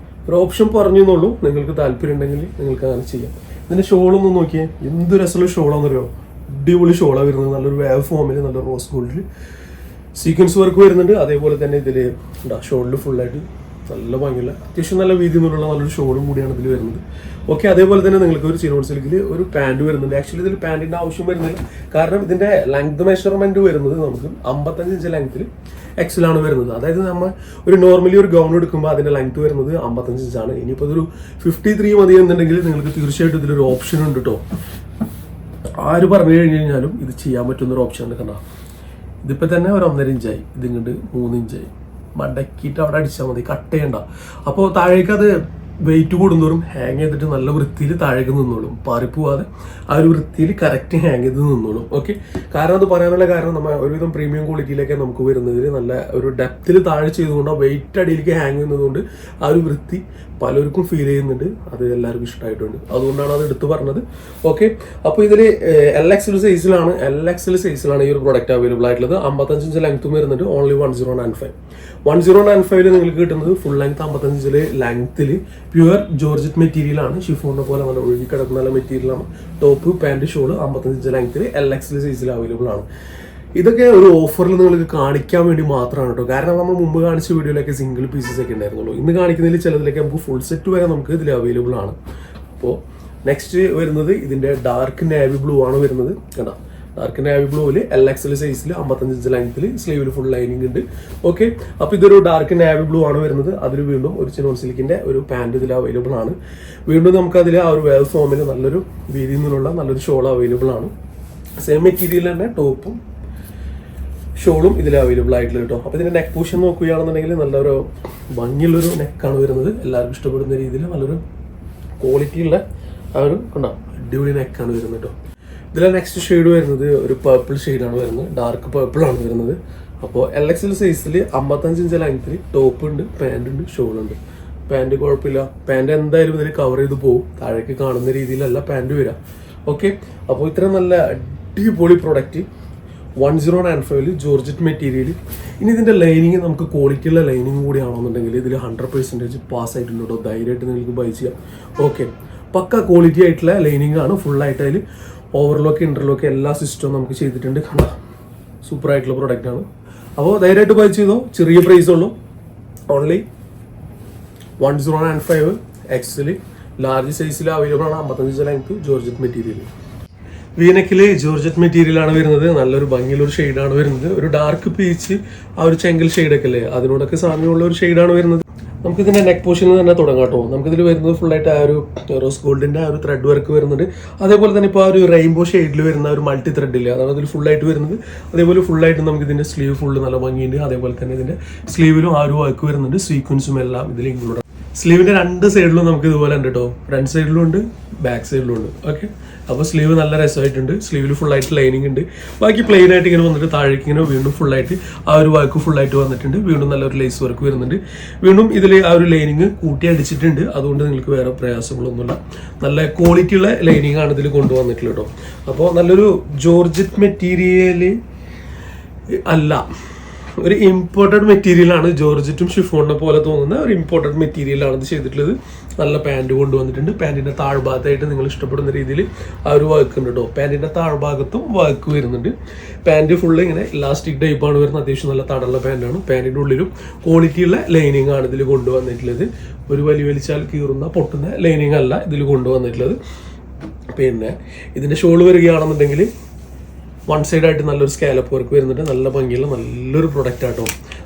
ഒരു ഓപ്ഷൻ പറഞ്ഞു എന്നുള്ളൂ. നിങ്ങൾക്ക് താല്പര്യം ഉണ്ടെങ്കിൽ നിങ്ങൾക്ക് അങ്ങനെ ചെയ്യാം. ഇതിൻ്റെ ഷോളൊന്നും നോക്കിയേ, എന്ത് രസമുള്ള ഷോളാണെന്നറിയോ. അടിപൊളി ഷോളാണ് വരുന്നത്. നല്ലൊരു വേവ് ഫോമിൽ നല്ല റോസ് ഗോൾഡിൽ സീക്വൻസ് വർക്ക് വരുന്നുണ്ട്. അതേപോലെ തന്നെ ഇതിൽ ഷോളിൽ ഫുള്ളായിട്ട് നല്ല ഭംഗിയുള്ള അത്യാവശ്യം നല്ല വീതി എന്നുള്ള നല്ലൊരു ഷോളും കൂടിയാണ് ഇതിൽ വരുന്നത്. ഓക്കെ, അതേപോലെ തന്നെ നിങ്ങൾക്ക് ഒരു ചിനോൺ സിൽക്കിൽ ഒരു പാൻറ് വരുന്നുണ്ട്. ആക്ച്വലി ഇതിൽ പാൻറ്റിൻ്റെ ആവശ്യം വരുന്നില്ല. കാരണം ഇതിൻ്റെ ലെങ്ത് മെഷർമെൻറ്റ് വരുന്നത് നമുക്ക് 55 ഇഞ്ച് ലെങ്ത്തിൽ XL ആണ് വരുന്നത്. അതായത് നമ്മൾ ഒരു നോർമലി ഒരു ഗൗൺ എടുക്കുമ്പോൾ അതിൻ്റെ ലെങ്ത് വരുന്നത് 55 ഇഞ്ചാണ്. ഇനിയിപ്പോൾ ഇതൊരു 53 മതി എന്നുണ്ടെങ്കിൽ നിങ്ങൾക്ക് തീർച്ചയായിട്ടും ഇതിലൊരു ഓപ്ഷൻ ഉണ്ട് കേട്ടോ. ആര് പറഞ്ഞു കഴിഞ്ഞാലും ഇത് ചെയ്യാൻ പറ്റുന്നൊരു ഓപ്ഷൻ കണ്ടാ. ഇതിപ്പോൾ തന്നെ ഒരു 1.5 ഇഞ്ചായി, ഇതിങ്ങോട്ട് 3 ഇഞ്ചായി. മടക്കിയിട്ട് അവിടെ അടിച്ചാൽ മതി, കട്ട് ചെയ്യണ്ട. അപ്പോൾ താഴേക്ക് അത് വെയിറ്റ് കൂടുന്നോറും ഹാങ് ചെയ്തിട്ട് നല്ല വൃത്തിയിൽ താഴേക്ക് നിന്നോളും. പാറിപ്പോവാതെ ആ ഒരു വൃത്തിയിൽ കറക്റ്റ് ഹാങ് ചെയ്ത് നിന്നോളും. ഓക്കെ, കാരണം അത് പറയാനുള്ള കാരണം നമ്മൾ ഒരുവിധം പ്രീമിയം ക്വാളിറ്റിയിലേക്ക് നമുക്ക് വരുന്നതിൽ നല്ല ഒരു ഡെപ്തിൽ താഴെ ചെയ്തുകൊണ്ട് ആ വെയിറ്റ് അടിയിലേക്ക് ഹാങ് ചെയ്യുന്നതുകൊണ്ട് ആ ഒരു വൃത്തി പലർക്കും ഫീൽ ചെയ്യുന്നുണ്ട്. അത് എല്ലാവർക്കും ഇഷ്ടമായിട്ടുണ്ട്, അതുകൊണ്ടാണ് അത് എടുത്ത് പറഞ്ഞത്. ഓക്കെ, അപ്പോൾ ഇതിൽ LXL സൈസിലാണ് ഈ ഒരു പ്രൊഡക്റ്റ് അവൈലബിൾ ആയിട്ടുള്ളത്. 55 ഇഞ്ച് ലെങ്ത്തും വരുന്നുണ്ട്. ഓൺലി 1095 നിങ്ങൾക്ക് കിട്ടുന്നത് ഫുൾ ലെങ്ത് 55 ലെങ്ത്തിൽ പ്യുവർ ജോർജറ്റ് മെറ്റീരിയലാണ്. ഷിഫോണിനെ പോലെ നല്ല ഒഴുകി കിടക്കുന്ന നല്ല മെറ്റീരിയലാണ്. ടോപ്പ് പാൻറ് ഷോള് 55 ഇഞ്ച് ലെങ്ത്തിൽ LXL സൈസിൽ അവൈലബിൾ ആണ്. ഇതൊക്കെ ഒരു ഓഫറിൽ നിങ്ങൾക്ക് കാണിക്കാൻ വേണ്ടി മാത്രമാണ് കേട്ടോ. കാരണം നമ്മൾ മുമ്പ് കാണിച്ച വീഡിയോയിലൊക്കെ സിംഗിൾ പീസസ് ഒക്കെ ഉണ്ടായിരുന്നുള്ളൂ. ഇന്ന് കാണിക്കുന്നതിൽ ചിലതിലൊക്കെ നമുക്ക് ഫുൾ സെറ്റ് വരെ നമുക്ക് ഇതിൽ അവൈലബിൾ ആണ്. അപ്പോൾ നെക്സ്റ്റ് വരുന്നത് ഇതിൻ്റെ ഡാർക്ക് നേവി ബ്ലൂ ആണ് വരുന്നത്. കേട്ടോ, ഡാർക്ക് നേവി ബ്ലൂവിൽ LXL സൈസിൽ 55 ഇഞ്ച് ലെങ്ത്തിൽ സ്ലീവിൽ ഫുൾ ലൈനിങ് ഉണ്ട്. ഓക്കെ, അപ്പോൾ ഇതൊരു ഡാർക്ക് നേവി ബ്ലൂ ആണ് വരുന്നത്. അതിൽ വീണ്ടും ഒരു ചിനോൺ സിൽക്കിൻ്റെ ഒരു പാൻറ് ഇതിൽ അവൈലബിൾ ആണ്. വീണ്ടും നമുക്കതിൽ ആ ഒരു വേവ് ഫോമിൽ നല്ലൊരു വീതിയിൽ നിന്നുള്ള നല്ലൊരു ഷോൾ അവൈലബിൾ ആണ്. സെയിം മെറ്റീരിയൽ തന്നെ ടോപ്പും ഷോളും ഇതിൽ അവൈലബിൾ ആയിട്ടുള്ള കേട്ടോ. അപ്പോൾ ഇതിൻ്റെ നെക്ക് പോർഷൻ നോക്കുകയാണെന്നുണ്ടെങ്കിൽ നല്ലൊരു ഭംഗിയുള്ളൊരു നെക്കാണ് വരുന്നത്. എല്ലാവർക്കും ഇഷ്ടപ്പെടുന്ന രീതിയിൽ നല്ലൊരു ക്വാളിറ്റിയുള്ള ആ ഒരു കണ്ടോ അടിപൊളി നെക്കാണ് വരുന്നത് കേട്ടോ. ഇതിലെ നെക്സ്റ്റ് ഷെയ്ഡ് വരുന്നത് ഒരു പർപ്പിൾ ഷെയ്ഡാണ് വരുന്നത്. ഡാർക്ക് പർപ്പിൾ ആണ് വരുന്നത്. അപ്പോൾ LXL സൈസിൽ 55 ഇഞ്ച് ലെങ്ത്തിൽ ടോപ്പ് ഉണ്ട്, പാൻറ് ഉണ്ട്, ഷോളുണ്ട്. പാൻറ് കുഴപ്പമില്ല, പാൻറ് എന്തായാലും ഇതിൽ കവർ ചെയ്ത് പോകും. താഴേക്ക് കാണുന്ന രീതിയിലല്ല പാൻറ് വരാം. ഓക്കെ, അപ്പോൾ ഇത്ര നല്ല അടിപൊളി പ്രൊഡക്റ്റ് 1095 ജോർജറ്റ് മെറ്റീരിയൽ. ഇനി ഇതിൻ്റെ ലൈനിങ് നമുക്ക് ക്വാളിറ്റിയുള്ള ലൈനിങ് കൂടി ആണെന്നുണ്ടെങ്കിൽ ഇതിൽ 100% പാസ് ആയിട്ടുണ്ട് കേട്ടോ. ധൈര്യമായിട്ട് നിങ്ങൾക്ക് ബൈ ചെയ്യാം. ഓക്കെ, പക്ക ക്വാളിറ്റി ആയിട്ടുള്ള ലൈനിങ് ആണ്. ഫുള്ളായിട്ട് അതിൽ ഓവർലോക്ക് ഇൻ്റർലോക്ക് എല്ലാ സിസ്റ്റവും നമുക്ക് ചെയ്തിട്ടുണ്ട്. കണ്ട സൂപ്പർ ആയിട്ടുള്ള പ്രൊഡക്റ്റ് ആണ്. അപ്പോൾ ധൈര്യമായിട്ട് ബൈ ചെയ്തോ. ചെറിയ പ്രൈസ് ഉള്ളൂ. ഓൺലി 1095 XL ലാർജ് സൈസിൽ അവൈലബിൾ ആണ്. 55 ലെങ്ത് ജോർജറ്റ് മെറ്റീരിയൽ. വീനക്കിൽ ജോർജറ്റ് മെറ്റീരിയൽ ആണ് വരുന്നത്. നല്ലൊരു ഭംഗിയുള്ളൊരു ഷെയ്ഡാണ് വരുന്നത്. ഒരു ഡാർക്ക് പീച്ച് ആ ഒരു ചെങ്കൽ ഷെയ്ഡൊക്കെ അല്ലേ, അതിനോടൊക്കെ സാമ്യമുള്ള ഒരു ഷെയ്ഡാണ് വരുന്നത്. നമുക്കിതിൻ്റെ നെക്ക് പോർഷനിൽ തന്നെ തുടങ്ങാം കേട്ടോ. നമുക്കിതിൽ വരുന്നത് ഫുള്ളായിട്ട് ആ ഒരു റോസ് ഗോൾഡിൻ്റെ ആ ഒരു ത്രെഡ് വർക്ക് വരുന്നുണ്ട്. അതേപോലെ തന്നെ ഇപ്പോൾ ആ ഒരു റെയിൻബോ ഷെയ്ഡിൽ വരുന്ന ഒരു മൾട്ടി ത്രെഡ് ഇല്ല, അതാണ് അതിൽ ഫുള്ളായിട്ട് വരുന്നത്. അതേപോലെ ഫുള്ളായിട്ട് നമുക്ക് ഇതിൻ്റെ സ്ലീവ് ഫുള്ള് നല്ല ഭംഗിയുണ്ട്. അതേപോലെ തന്നെ ഇതിൻ്റെ സ്ലീവിലും ആ ഒരു വർക്ക് വരുന്നുണ്ട്. സീക്വൻസും എല്ലാം ഇതിൽ ഇൻക്ലൂഡ്. സ്ലീവിൻ്റെ രണ്ട് സൈഡിലും നമുക്ക് ഇതുപോലെ ഉണ്ട് കേട്ടോ. ഫ്രണ്ട് സൈഡിലും ഉണ്ട്, ബാക്ക് സൈഡിലും ഉണ്ട്. ഓക്കെ, അപ്പോൾ സ്ലീവ് നല്ല രസമായിട്ടുണ്ട്. സ്ലീവിൽ ഫുള്ളായിട്ട് ലൈനിങ് ഉണ്ട്. ബാക്കി പ്ലെയിൻ ആയിട്ട് ഇങ്ങനെ വന്നിട്ട് താഴേക്ക് ഇങ്ങനെ വീണ്ടും ഫുള്ളായിട്ട് ആ ഒരു വർക്ക് ഫുള്ളായിട്ട് വന്നിട്ടുണ്ട്. വീണ്ടും നല്ലൊരു ലേസ് വർക്ക് വരുന്നുണ്ട്. വീണ്ടും ഇതിൽ ആ ഒരു ലൈനിങ് കൂട്ടി അടിച്ചിട്ടുണ്ട്. അതുകൊണ്ട് നിങ്ങൾക്ക് വേറെ പ്രയാസങ്ങളൊന്നുമില്ല. നല്ല ക്വാളിറ്റിയുള്ള ലൈനിങ് ആണ് ഇതിൽ കൊണ്ടുവന്നിട്ടുള്ളത് കേട്ടോ. അപ്പോൾ നല്ലൊരു ജോർജറ്റ് മെറ്റീരിയൽ അല്ല, ഒരു ഇമ്പോർട്ടഡ് മെറ്റീരിയലാണ്. ജോർജറ്റും ഷിഫോണിനെ പോലെ തോന്നുന്ന ഒരു ഇമ്പോർട്ടഡ് മെറ്റീരിയലാണ് ഇത് ചെയ്തിട്ടുള്ളത്. നല്ല പാൻറ് കൊണ്ടുവന്നിട്ടുണ്ട്. പാൻറ്റിൻ്റെ താഴ്ഭാഗത്തായിട്ട് നിങ്ങൾ ഇഷ്ടപ്പെടുന്ന രീതിയിൽ ആ ഒരു വർക്ക് ഉണ്ട് കേട്ടോ. പാൻറ്റിൻ്റെ താഴ്ഭാഗത്തും വർക്ക് വരുന്നുണ്ട്. പാൻറ് ഫുള്ള് ഇങ്ങനെ ഇലാസ്റ്റിക് ടൈപ്പാണ് വരുന്നത്. അത്യാവശ്യം നല്ല തടയുള്ള പാൻറ്റാണ്. പാൻറ്റിൻ്റെ ഉള്ളിലും ക്വാളിറ്റിയുള്ള ലൈനിങ് ആണ് ഇതിൽ കൊണ്ടുവന്നിട്ടുള്ളത്. ഒരു വലിച്ചാൽ കീറുന്ന പൊട്ടുന്ന ലൈനിങ് അല്ല ഇതിൽ കൊണ്ടുവന്നിട്ടുള്ളത്. പിന്നെ ഇതിൻ്റെ ഷോൾ വരികയാണെന്നുണ്ടെങ്കിൽ വൺ സൈഡായിട്ട് നല്ലൊരു സ്കാലപ്പ് വർക്ക് വരുന്നുണ്ട്. നല്ല ഭംഗിയുള്ള നല്ലൊരു പ്രൊഡക്റ്റ് ആട്ടോ.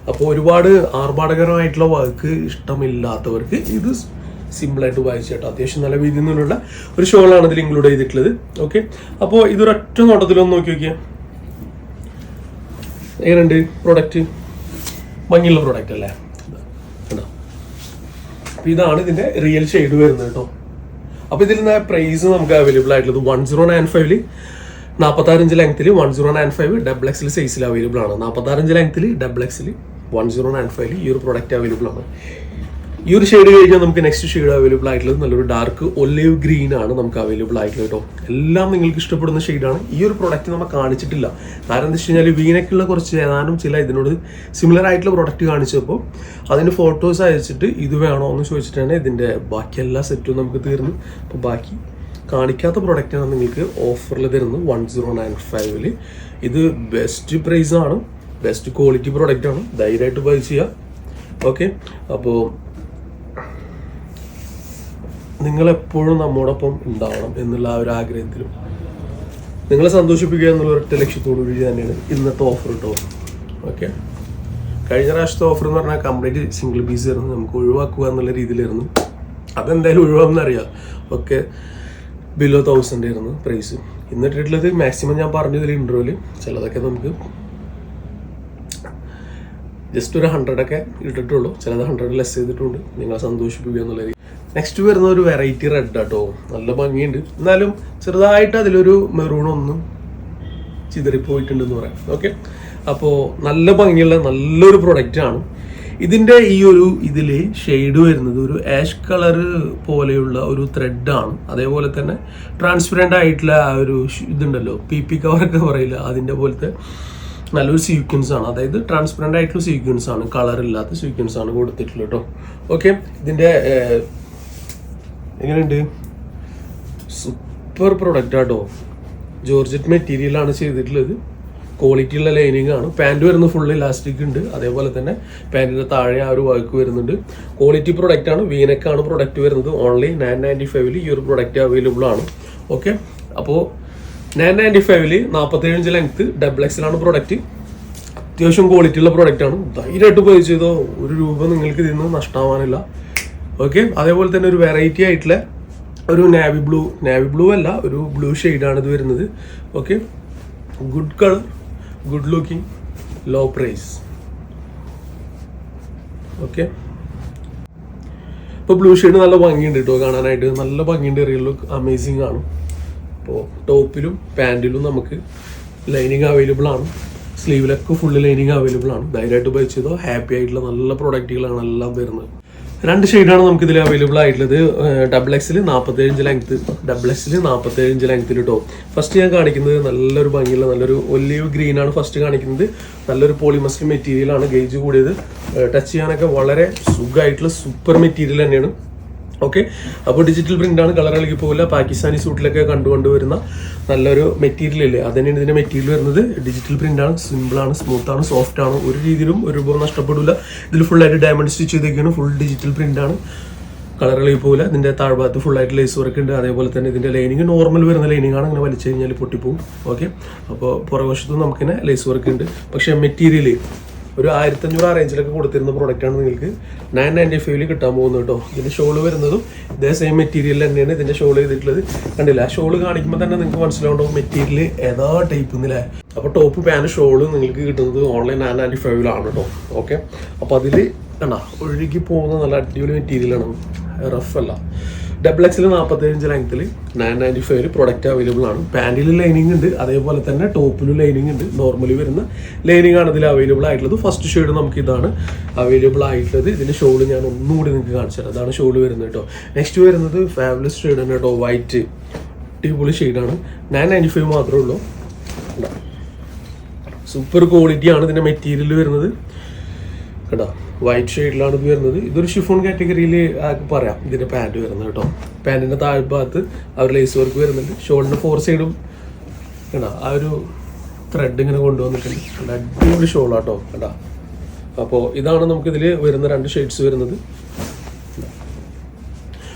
അപ്പോൾ ഒരുപാട് ആർഭാടകരമായിട്ടുള്ള വർക്ക് ഇഷ്ടമില്ലാത്തവർക്ക് ഇത് സിമ്പിളായിട്ട് വായിച്ചു കേട്ടോ. അത്യാവശ്യം നല്ല വീതിയിൽ നിന്നുള്ള ഒരു ഷോളാണ് ഇതിൽ ഇൻക്ലൂഡ് ചെയ്തിട്ടുള്ളത്. ഓക്കെ, അപ്പോൾ ഇതൊരൊറ്റ നോട്ടത്തിലൊന്ന് നോക്കി നോക്കിയാൽ എങ്ങനെയുണ്ട് പ്രൊഡക്റ്റ്? ഭംഗിയുള്ള പ്രൊഡക്റ്റ് അല്ലേ? കേട്ടോ, അപ്പോൾ ഇതാണ് ഇതിൻ്റെ റിയൽ ഷെയ്ഡ് വരുന്നത് കേട്ടോ. അപ്പോൾ ഇതിൽ നിന്ന് പ്രൈസ് നമുക്ക് അവൈലബിൾ ആയിട്ടുള്ളത് 1095 46 ഇഞ്ച് ലെങ്ത്തിൽ 1095 XXL സൈസിൽ അവൈലബിൾ ആണ്. 46 ഇഞ്ച് ലെങ്ത്തിൽ XXL 1095 ഈ ഒരു പ്രൊഡക്റ്റ് അവൈലബിൾ ആണ്. ഈ ഒരു ഷെയ്ഡ് കഴിഞ്ഞാൽ നമുക്ക് നെക്സ്റ്റ് ഷെയ്ഡ് അവൈലബിൾ ആയിട്ടുള്ളത് നല്ലൊരു ഡാർക്ക് ഒലിവ് ഗ്രീൻ ആണ് നമുക്ക് അവൈലബിൾ ആയിട്ടുള്ളത് കേട്ടോ. എല്ലാം നിങ്ങൾക്ക് ഇഷ്ടപ്പെടുന്ന ഷെയ്ഡാണ്. ഈ ഒരു പ്രൊഡക്റ്റ് നമ്മൾ കാണിച്ചിട്ടില്ല. കാരണം എന്താ വെച്ച് കഴിഞ്ഞാൽ വീനക്കുള്ള കുറച്ച് ഏതാനും ചില ഇതിനോട് സിമിലർ ആയിട്ടുള്ള പ്രൊഡക്റ്റ് കാണിച്ചപ്പോൾ അതിന് ഫോട്ടോസ് അയച്ചിട്ട് ഇത് വേണോ എന്ന് ചോദിച്ചിട്ടാണ് ഇതിൻ്റെ ബാക്കി എല്ലാ സെറ്റും നമുക്ക് തീർന്നു. അപ്പോൾ ബാക്കി കാണിക്കാത്ത പ്രൊഡക്റ്റാണ് നിങ്ങൾക്ക് ഓഫറിൽ തരുന്നത് 1095. ഇത് ബെസ്റ്റ് പ്രൈസാണ്, ബെസ്റ്റ് ക്വാളിറ്റി പ്രൊഡക്റ്റാണ്. ധൈര്യമായിട്ട് ബൈ ചെയ്യുക. ഓക്കെ, അപ്പോൾ നിങ്ങളെപ്പോഴും നമ്മോടൊപ്പം ഉണ്ടാവണം എന്നുള്ള ആ ഒരു ആഗ്രഹത്തിലും നിങ്ങളെ സന്തോഷിപ്പിക്കുക എന്നുള്ള ഒരൊറ്റ ലക്ഷ്യത്തോടു കൂടി തന്നെയാണ് ഇന്നത്തെ ഓഫർ കേട്ടോ. ഓക്കെ, കഴിഞ്ഞ പ്രാവശ്യത്തെ ഓഫർ എന്ന് പറഞ്ഞാൽ കംപ്ലീറ്റ് സിംഗിൾ പീസ് ആയിരുന്നു. നമുക്ക് ഒഴിവാക്കുക എന്നുള്ള രീതിയിലായിരുന്നു. അതെന്തായാലും ഒഴിവാകുമെന്നറിയാം. ഓക്കെ, ബിലോ 1000 ആയിരുന്നു പ്രൈസ്. ഇന്നിട്ടുള്ളത് മാക്സിമം ഞാൻ പറഞ്ഞതിൽ ഇൻട്രോയിൽ ചിലതൊക്കെ നമുക്ക് ജസ്റ്റ് ഒരു 100 ഇട്ടിട്ടുള്ളൂ. ചിലത് 100 ലെസ് ചെയ്തിട്ടുണ്ട്. നിങ്ങളെ സന്തോഷിപ്പിക്കുക എന്നുള്ള രീതി. നെക്സ്റ്റ് വരുന്ന ഒരു വെറൈറ്റി റെഡ് ആട്ടോ. നല്ല ഭംഗിയുണ്ട്. എന്നാലും ചെറുതായിട്ട് അതിലൊരു മെറൂൺ ഒന്നും ചിതറിപ്പോയിട്ടുണ്ടെന്ന് പറയാം. ഓക്കെ, അപ്പോൾ നല്ല ഭംഗിയുള്ള നല്ലൊരു പ്രൊഡക്റ്റാണ്. ഇതിൻ്റെ ഈ ഒരു ഇതിൽ ഷെയ്ഡ് വരുന്നത് ഒരു ആഷ് കളറ് പോലെയുള്ള ഒരു ത്രെഡാണ്. അതേപോലെ തന്നെ ട്രാൻസ്പെറൻ്റ് ആയിട്ടുള്ള ആ ഒരു ഇതുണ്ടല്ലോ, PP കവറൊക്കെ പറയില്ല, അതിൻ്റെ പോലത്തെ നല്ലൊരു സീക്വൻസ് ആണ്. അതായത് ട്രാൻസ്പെറൻ്റ് ആയിട്ടുള്ള സീക്വൻസ് ആണ്, കളറില്ലാത്ത സീക്വൻസ് ആണ് കൊടുത്തിട്ടുള്ളത് കേട്ടോ. ഓക്കെ, ഇതിൻ്റെ എങ്ങനെയുണ്ട്? സൂപ്പർ പ്രൊഡക്റ്റ് ആട്ടോ. ജോർജറ്റ് മെറ്റീരിയലാണ് ചെയ്തിട്ടുള്ളത്. ക്വാളിറ്റി ഉള്ള ലൈനിങ് ആണ്. പാൻറ് വരുന്നത് ഫുള്ള് ഇലാസ്റ്റിക് ഉണ്ട്. അതേപോലെ തന്നെ പാൻറ്റിൻ്റെ താഴെ ആ ഒരു വർക്ക് വരുന്നുണ്ട്. ക്വാളിറ്റി പ്രൊഡക്റ്റ് ആണ്. വീനക്കാണ് പ്രൊഡക്റ്റ് വരുന്നത്. ഓൺലി 995 ഈ ഒരു പ്രൊഡക്റ്റ് അവൈലബിൾ ആണ്. ഓക്കെ, അപ്പോൾ 995 47 ലെങ്ത് XXL പ്രൊഡക്റ്റ്. അത്യാവശ്യം ക്വാളിറ്റി ഉള്ള പ്രൊഡക്റ്റ് ആണ്. ധൈര്യമായിട്ട് പോയി ചെയ്തോ, ഒരു രൂപ നിങ്ങൾക്ക് ഇതിൽ നിന്ന് നഷ്ടമാവാനില്ല. ഓക്കെ, അതേപോലെ തന്നെ ഒരു വെറൈറ്റി ആയിട്ടുള്ള ഒരു നാവി ബ്ലൂ അല്ല, ഒരു ബ്ലൂ ഷെയ്ഡാണ് ഇത് വരുന്നത്. Okay, good colour, good looking, low price. Okay, ഇപ്പോൾ ബ്ലൂ ഷെയ്ഡ് നല്ല ഭംഗിയുണ്ട് കേട്ടോ കാണാനായിട്ട്. നല്ല ഭംഗിയുണ്ട്, റിയൽ ലുക്ക് അമേസിങ് ആണ്. അപ്പോൾ ടോപ്പിലും പാൻറ്റിലും നമുക്ക് ലൈനിങ് അവൈലബിൾ ആണ്. സ്ലീവിലൊക്കെ ഫുള്ള് ലൈനിങ് അവൈലബിൾ ആണ്. ധൈര്യമായിട്ട് ബൈ ചെയ്തോ. ഹാപ്പി ആയിട്ടുള്ള നല്ല പ്രൊഡക്റ്റുകളാണ് എല്ലാം വരുന്നത്. 2 ഷെയ്ഡാണ് നമുക്ക് ഇതിൽ അവൈലബിൾ ആയിട്ടുള്ളത്. XXL 47 ലെങ്ത്, XXL 47 ലെങ്ത്തിൽ കേട്ടോ. ഫസ്റ്റ് ഞാൻ കാണിക്കുന്നത് നല്ലൊരു ഭംഗിയുള്ള നല്ലൊരു ഒലിവ് ഗ്രീൻ ആണ് ഫസ്റ്റ് കാണിക്കുന്നത്. നല്ലൊരു പോളിമസ്റ്റർ മെറ്റീരിയൽ ആണ്, ഗേജ് കൂടിയത്. ടച്ച് ചെയ്യാനൊക്കെ വളരെ സുഖമായിട്ടുള്ള സൂപ്പർ മെറ്റീരിയൽ തന്നെയാണ്. ഓക്കെ, അപ്പോൾ ഡിജിറ്റൽ പ്രിന്റ് ആണ്, കളർ ഇളകി പോകില്ല. പാകിസ്ഥാനി സൂട്ടിലൊക്കെ കണ്ടുകൊണ്ടുവരുന്ന നല്ലൊരു മെറ്റീരിയൽ അല്ലേ, അത് തന്നെയാണ് ഇതിന്റെ മെറ്റീരിയൽ വരുന്നത്. ഡിജിറ്റൽ പ്രിന്റ് ആണ്, സിമ്പിൾ ആണ്, സ്മൂത്ത് ആണ്, സോഫ്റ്റ് ആണ്. ഒരു രീതിയിലും ഒരു രൂപ നഷ്ടപ്പെടില്ല. ഇതിൽ ഫുള്ളായിട്ട് ഡയമണ്ട് സ്റ്റിച്ച് ചെയ്തേക്കാണ്. ഫുൾ ഡിജിറ്റൽ പ്രിന്റ് ആണ്, കളർ ഇളകി പോകില്ല. ഇതിന്റെ താഴ്ഭാഗത്ത് ഫുള്ളായിട്ട് ലേസ് വർക്ക് ഉണ്ട്. അതേപോലെ തന്നെ ഇതിന്റെ ലൈനിങ് നോർമൽ വരുന്ന ലൈനിങ് ആണ്, അങ്ങനെ വലിച്ചു കഴിഞ്ഞാൽ പൊട്ടിപ്പോവും. ഓക്കെ, അപ്പോൾ പുറകുവശത്തും നമുക്കിങ്ങനെ ലേസ് വർക്ക് ഉണ്ട്. പക്ഷേ മെറ്റീരിയൽ ഒരു 1500 ആ റേഞ്ചിലൊക്കെ കൊടുത്തിരുന്ന പ്രൊഡക്റ്റാണ് നിങ്ങൾക്ക് 995 കിട്ടാൻ പോകുന്നത് കേട്ടോ. ഇതിന്റെ ഷോള് വരുന്നതും ഇതേ സെയിം മെറ്റീരിയൽ തന്നെയാണ് ഇതിന്റെ ഷോൾ ചെയ്തിട്ടുള്ളത്. കണ്ടില്ല, ആ ഷോള് കാണിക്കുമ്പോൾ തന്നെ നിങ്ങൾക്ക് മനസ്സിലാവുണ്ടാവും മെറ്റീരിയൽ ഏതാ ടൈപ്പ് എന്നില്ലേ. അപ്പോൾ ടോപ്പ് പാൻറ് ഷോള് നിങ്ങൾക്ക് കിട്ടുന്നത് ഓൺലൈൻ 995 കേട്ടോ. ഓക്കെ, അപ്പോൾ അതിൽ കണ്ടാ ഒഴുകി പോകുന്ന നല്ല അടിപൊളി മെറ്റീരിയലാണ്, റഫ് അല്ല. XXL 47 ലെങ്ത്തിൽ 995 പ്രൊഡക്റ്റ് അവൈലബിൾ ആണ്. പാൻറ്റിൽ ലൈനിങ് ഉണ്ട്, അതേപോലെ തന്നെ ടോപ്പിലും ലൈനിങ് ഉണ്ട്. നോർമലി വരുന്ന ലൈനിങ് ആണ് ഇതിൽ അവൈലബിൾ ആയിട്ടുള്ളത്. ഫസ്റ്റ് ഷെയ്ഡ് നമുക്ക് ഇതാണ് അവൈലബിൾ ആയിട്ടുള്ളത്. ഇതിന്റെ ഷോള് ഞാൻ ഒന്നുകൂടി നിങ്ങൾക്ക് കാണിച്ചു തരാം. അതാണ് ഷോള് വരുന്നത് കേട്ടോ. നെക്സ്റ്റ് വരുന്നത് ഫാബുലസ് ഷെയ്ഡ് ആണ് കേട്ടോ, വൈറ്റ് അടിപൊളി ഷെയ്ഡാണ്. 995 മാത്രമേ ഉള്ളൂ. സൂപ്പർ ക്വാളിറ്റി ആണ് ഇതിന്റെ മെറ്റീരിയൽ വരുന്നത് കേട്ടോ. വൈറ്റ് ഷെയ്ഡിലാണ് ഇത് വരുന്നത്. ഇതൊരു ഷിഫോൺ കാറ്റഗറിയിൽ പറയാം ഇതിന്റെ പാൻറ് വരുന്നത് കേട്ടോ. പാൻറ്റിന്റെ താഴ്ഭാഗത്ത് ആ ഒരു ലേസ് വർക്ക് വരുന്നുണ്ട്. ഷോളിന്റെ 4 സൈഡും കേട്ടോ ആ ഒരു ത്രെഡ് ഇങ്ങനെ കൊണ്ടുവന്നിട്ടുണ്ട്. അടിപൊളി ഷോളാട്ടോ കേട്ടോ. അപ്പോൾ ഇതാണ് നമുക്ക് ഇതിൽ വരുന്ന 2 ഷെയ്ഡ്സ് വരുന്നത്.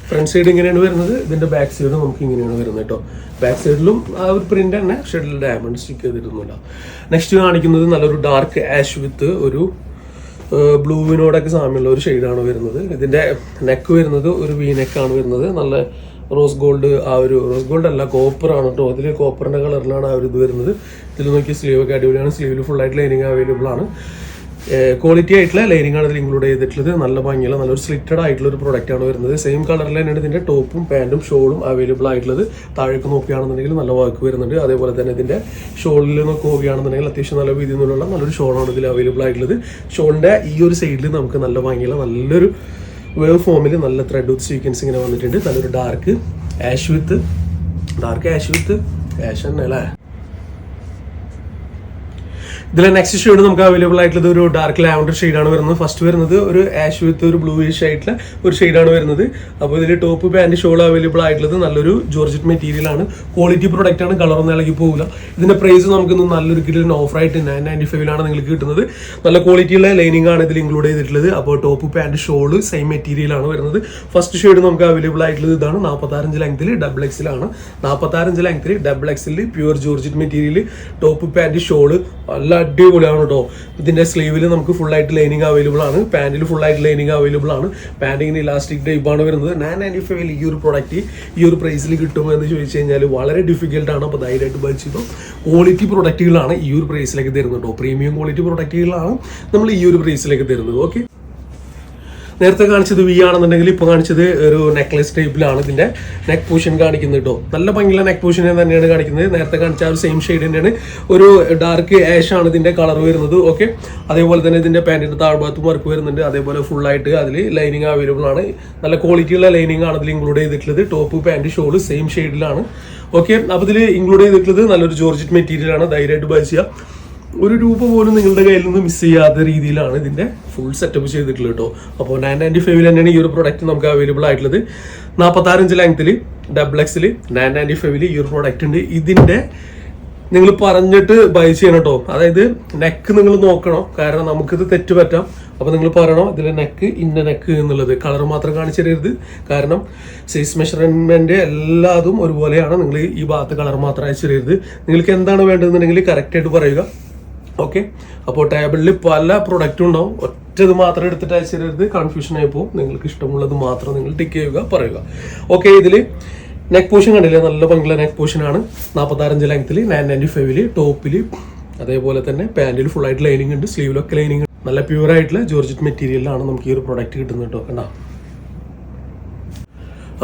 ഫ്രണ്ട് സൈഡ് ഇങ്ങനെയാണ് വരുന്നത്. ഇതിന്റെ ബാക്ക് സൈഡ് നമുക്ക് ഇങ്ങനെയാണ് വരുന്നത് കേട്ടോ. ബാക്ക് സൈഡിലും ആ ഒരു പ്രിന്റ് തന്നെ, ഷെഡിൽ ഡയമണ്ട് സ്റ്റിക്ക് ചെയ്തിട്ടൊന്നുമില്ല. നെക്സ്റ്റ് കാണിക്കുന്നത് നല്ലൊരു ഡാർക്ക് ആഷ് വിത്ത് ഒരു ബ്ലൂവിനോടൊക്കെ സാമ്യമുള്ള ഒരു ഷെയ്ഡാണ് വരുന്നത്. ഇതിന്റെ നെക്ക് വരുന്നത് ഒരു വി നെക്കാണ് വരുന്നത്. നല്ല റോസ് ഗോൾഡ്, ആ ഒരു റോസ് ഗോൾഡ് അല്ല, കോപ്പർ ആണ് കേട്ടോ. അതിൽ കോപ്പറിന്റെ കളറിലാണ് ആ ഒരു ഇത് വരുന്നത്. ഇതിൽ നോക്കി സ്ലീവ് ഒക്കെ അടിപൊളിയാണ്. സ്ലീവിൽ ഫുള്ളായിട്ട് ലൈനിങ് അവൈലബിൾ ആണ്. ക്വാളിറ്റി ആയിട്ടുള്ള ലൈനിങ് ആണ് ഇതിൽ ഇൻക്ലൂഡ് ചെയ്തിട്ടുള്ളത്. നല്ല ഭംഗിയുള്ള നല്ലൊരു സ്ലിറ്റഡ് ആയിട്ടുള്ള ഒരു പ്രൊഡക്റ്റ് ആണ് വരുന്നത്. സെയിം കളറിൽ തന്നെയാണ് ഇതിന്റെ ടോപ്പും പാൻറ്റും ഷോളും അവൈലബിൾ ആയിട്ടുള്ളത്. താഴേക്ക് നോക്കുകയാണെന്നുണ്ടെങ്കിൽ നല്ല വർക്ക് വരുന്നുണ്ട്. അതേപോലെ തന്നെ ഇതിന്റെ ഷോളിൽ നോക്കുകയാണെന്നുണ്ടെങ്കിൽ അത്യാവശ്യം നല്ല വീതിയിൽ നിന്നുള്ള നല്ലൊരു ഷോളാണ് ഇതിൽ അവൈലബിൾ ആയിട്ടുള്ളത്. ഷോളിന്റെ ഈ ഒരു സൈഡിൽ നമുക്ക് നല്ല ഭംഗിയുള്ള നല്ലൊരു വേവ് ഫോമിൽ നല്ല ത്രെഡ് വിത്ത് സീക്വൻസ് ഇങ്ങനെ വന്നിട്ടുണ്ട്. നല്ലൊരു ഡാർക്ക് ആഷ് വിത്ത് ആഷ് തന്നെ അല്ലേ. ഇതിലെ നെക്സ്റ്റ് ഷെയ്ഡ് നമുക്ക് അവൈലബിൾ ആയിട്ടുള്ളത് ഒരു ഡാർക്ക് ലാവൻഡർ ഷെയ്ഡാണ് വരുന്നത്. ഫസ്റ്റ് വരുന്നത് ഒരു ആഷ് വിത്ത് ഒരു ബ്ലൂയിഷ് ആയിട്ടുള്ള ഒരു ഷെയ്ഡാണ് വരുന്നത്. അപ്പോൾ ഇതിൽ ടോപ്പ് പാൻറ് ഷോൾ അവൈലബിൾ ആയിട്ടുള്ളത് നല്ലൊരു ജോർജറ്റ് മെറ്റീരിയൽ ആണ്. ക്വാളിറ്റി പ്രൊഡക്റ്റ് ആണ്, കളറൊന്നും ഇളകി പോകില്ല. ഇതിന്റെ പ്രൈസ് നമുക്ക് നല്ലൊരു കിട്ടിയ ഓഫറായിട്ട് 995 നിങ്ങൾക്ക് കിട്ടുന്നത്. നല്ല ക്വാളിറ്റിയുള്ള ലൈനിങ് ആണ് ഇതിൽ ഇൻക്ലൂഡ് ചെയ്തിട്ടുള്ളത്. അപ്പോൾ top pant shawl same material ആണ് വരുന്നത്. ഫസ്റ്റ് ഷെയ്ഡ് നമുക്ക് അവൈലബിൾ ആയിട്ടുള്ളത് ഇതാണ്. 45 ലെങ്ത്തിൽ XXL ആണ്. 45 ലെങ്ത്തിൽ XXL pure georgette material, top pant shawl നല്ല അടിപൊളിയാണ് കേട്ടോ. ഇതിന്റെ സ്ലീവിൽ നമുക്ക് ഫുൾ ആയിട്ട് ലൈനിങ് അവൈലബിൾ ആണ്. പാന്റിൽ ഫുൾ ആയിട്ട് ലൈനിങ് അവൈലബിൾ ആണ്. പാന്റിങ്ങിന് ഇലാസ്റ്റിക് ടൈപ്പ് ആണ് വരുന്നത്. 995 ഈ ഒരു പ്രൊഡക്റ്റ് ഈ ഒരു പ്രൈസിൽ കിട്ടുമോ എന്ന് ചോദിച്ചു കഴിഞ്ഞാൽ വളരെ ഡിഫിക്കൽട്ട് ആണ്. അപ്പോൾ ധൈര്യമായിട്ട് ബൈ ചെയ്തോ. ക്വാളിറ്റി പ്രൊഡക്റ്റുകളാണ് ഈ ഒരു പ്രൈസിലേക്ക് തരുന്നത് കേട്ടോ. പ്രീമിയം ക്വാളിറ്റി പ്രൊഡക്റ്റുകളാണ് നമ്മൾ ഈ ഒരു പ്രൈസിലേക്ക് തരുന്നത്. ഓക്കെ, നേരത്തെ കാണിച്ചത് വി ആണെന്നുണ്ടെങ്കിൽ ഇപ്പോൾ കാണിച്ചത് ഒരു നെക്ലസ് ടൈപ്പിലാണ് ഇതിന്റെ നെക്ക് പോർഷൻ കാണിക്കുന്നത് കേട്ടോ. നല്ല ഭംഗിയുള്ള നെക്ക് പോർഷൻ തന്നെയാണ് കാണിക്കുന്നത്. നേരത്തെ കാണിച്ച ആ ഒരു സെയിം ഷെയ്ഡ് തന്നെയാണ്. ഒരു ഡാർക്ക് ആഷ് ആണ് ഇതിന്റെ കളർ വരുന്നത്. ഓക്കെ, അതേപോലെ തന്നെ ഇതിന്റെ പാന്റിന്റെ താഴ്ഭാഗത്തും വർക്ക് വരുന്നുണ്ട്. അതേപോലെ ഫുൾ ആയിട്ട് അതിൽ ലൈനിങ് അവൈലബിൾ ആണ്. നല്ല ക്വാളിറ്റിയുള്ള ലൈനിങ് ആണ് ഇതിൽ ഇൻക്ലൂഡ് ചെയ്തിട്ടുള്ളത്. ടോപ്പ് പാന്റ് ഷോള് സെയിം ഷെയ്ഡിലാണ്. ഓക്കെ, അപ്പോൾ ഇതിൽ ഇൻക്ലൂഡ് ചെയ്തിട്ടുള്ളത് നല്ലൊരു ജോർജറ്റ് മെറ്റീരിയൽ ആണ്. ധൈര്യമായിട്ട് ബൈ ചെയ്യാം. ഒരു രൂപ പോലും നിങ്ങളുടെ കയ്യിൽ നിന്ന് മിസ് ചെയ്യാത്ത രീതിയിലാണ് ഇതിന്റെ ഫുൾ സെറ്റപ്പ് ചെയ്തിട്ടുള്ളത് കേട്ടോ. അപ്പോൾ 995 തന്നെയാണ് ഈ ഒരു പ്രൊഡക്റ്റ് നമുക്ക് അവൈലബിൾ ആയിട്ടുള്ളത്. 46 ലെങ്ത്തിൽ XXL 995 ഈ ഒരു പ്രൊഡക്റ്റ് ഉണ്ട്. ഇതിന്റെ നിങ്ങൾ പറഞ്ഞിട്ട് ബൈ ചെയ്യണം കേട്ടോ. അതായത് നെക്ക് നിങ്ങൾ നോക്കണം, കാരണം നമുക്കിത് തെറ്റ് പറ്റാം. അപ്പോൾ നിങ്ങൾ പറയണം ഇതിലെ നെക്ക് ഇന്ന നെക്ക് എന്നുള്ളത്. കളർ മാത്രം കാണിച്ചു തരരുത്, കാരണം സൈസ് മെഷർമെന്റ് എല്ലാതും ഒരുപോലെയാണ്. നിങ്ങൾ ഈ ഭാഗത്ത് കളർ മാത്രം അയച്ചു തരരുത്. നിങ്ങൾക്ക് എന്താണ് വേണ്ടതെന്നുണ്ടെങ്കിൽ കറക്റ്റായിട്ട് പറയുക. ഓക്കെ, അപ്പോൾ ടേബിളിൽ പല പ്രൊഡക്റ്റും ഉണ്ടാവും, ഒറ്റത് മാത്രം എടുത്തിട്ട് അയച്ചു തരരുത്, കൺഫ്യൂഷൻ ആയി പോകും. നിങ്ങൾക്ക് ഇഷ്ടമുള്ളത് മാത്രം നിങ്ങൾ ടിക്ക് ചെയ്യുക, പറയുക. ഓക്കെ, ഇതിൽ നെക്ക് പോർഷൻ കണ്ടില്ലേ, നല്ല ഭംഗിയുള്ള നെക്ക് പോർഷനാണ്. 46 ലെങ്ത്തിൽ 995 ടോപ്പിൽ, അതേപോലെ തന്നെ പാൻറ്റിൽ ഫുൾ ആയിട്ട് ലൈനിങ് ഉണ്ട്, സ്ലീവിലൊക്കെ ലൈനിങ് ഉണ്ട്. നല്ല പ്യൂർ ആയിട്ടുള്ള ജോർജറ്റ് മെറ്റീരിയലാണ് നമുക്ക് ഈ ഒരു പ്രൊഡക്റ്റ് കിട്ടുന്നത് കേട്ടോ. കണ്ടോ,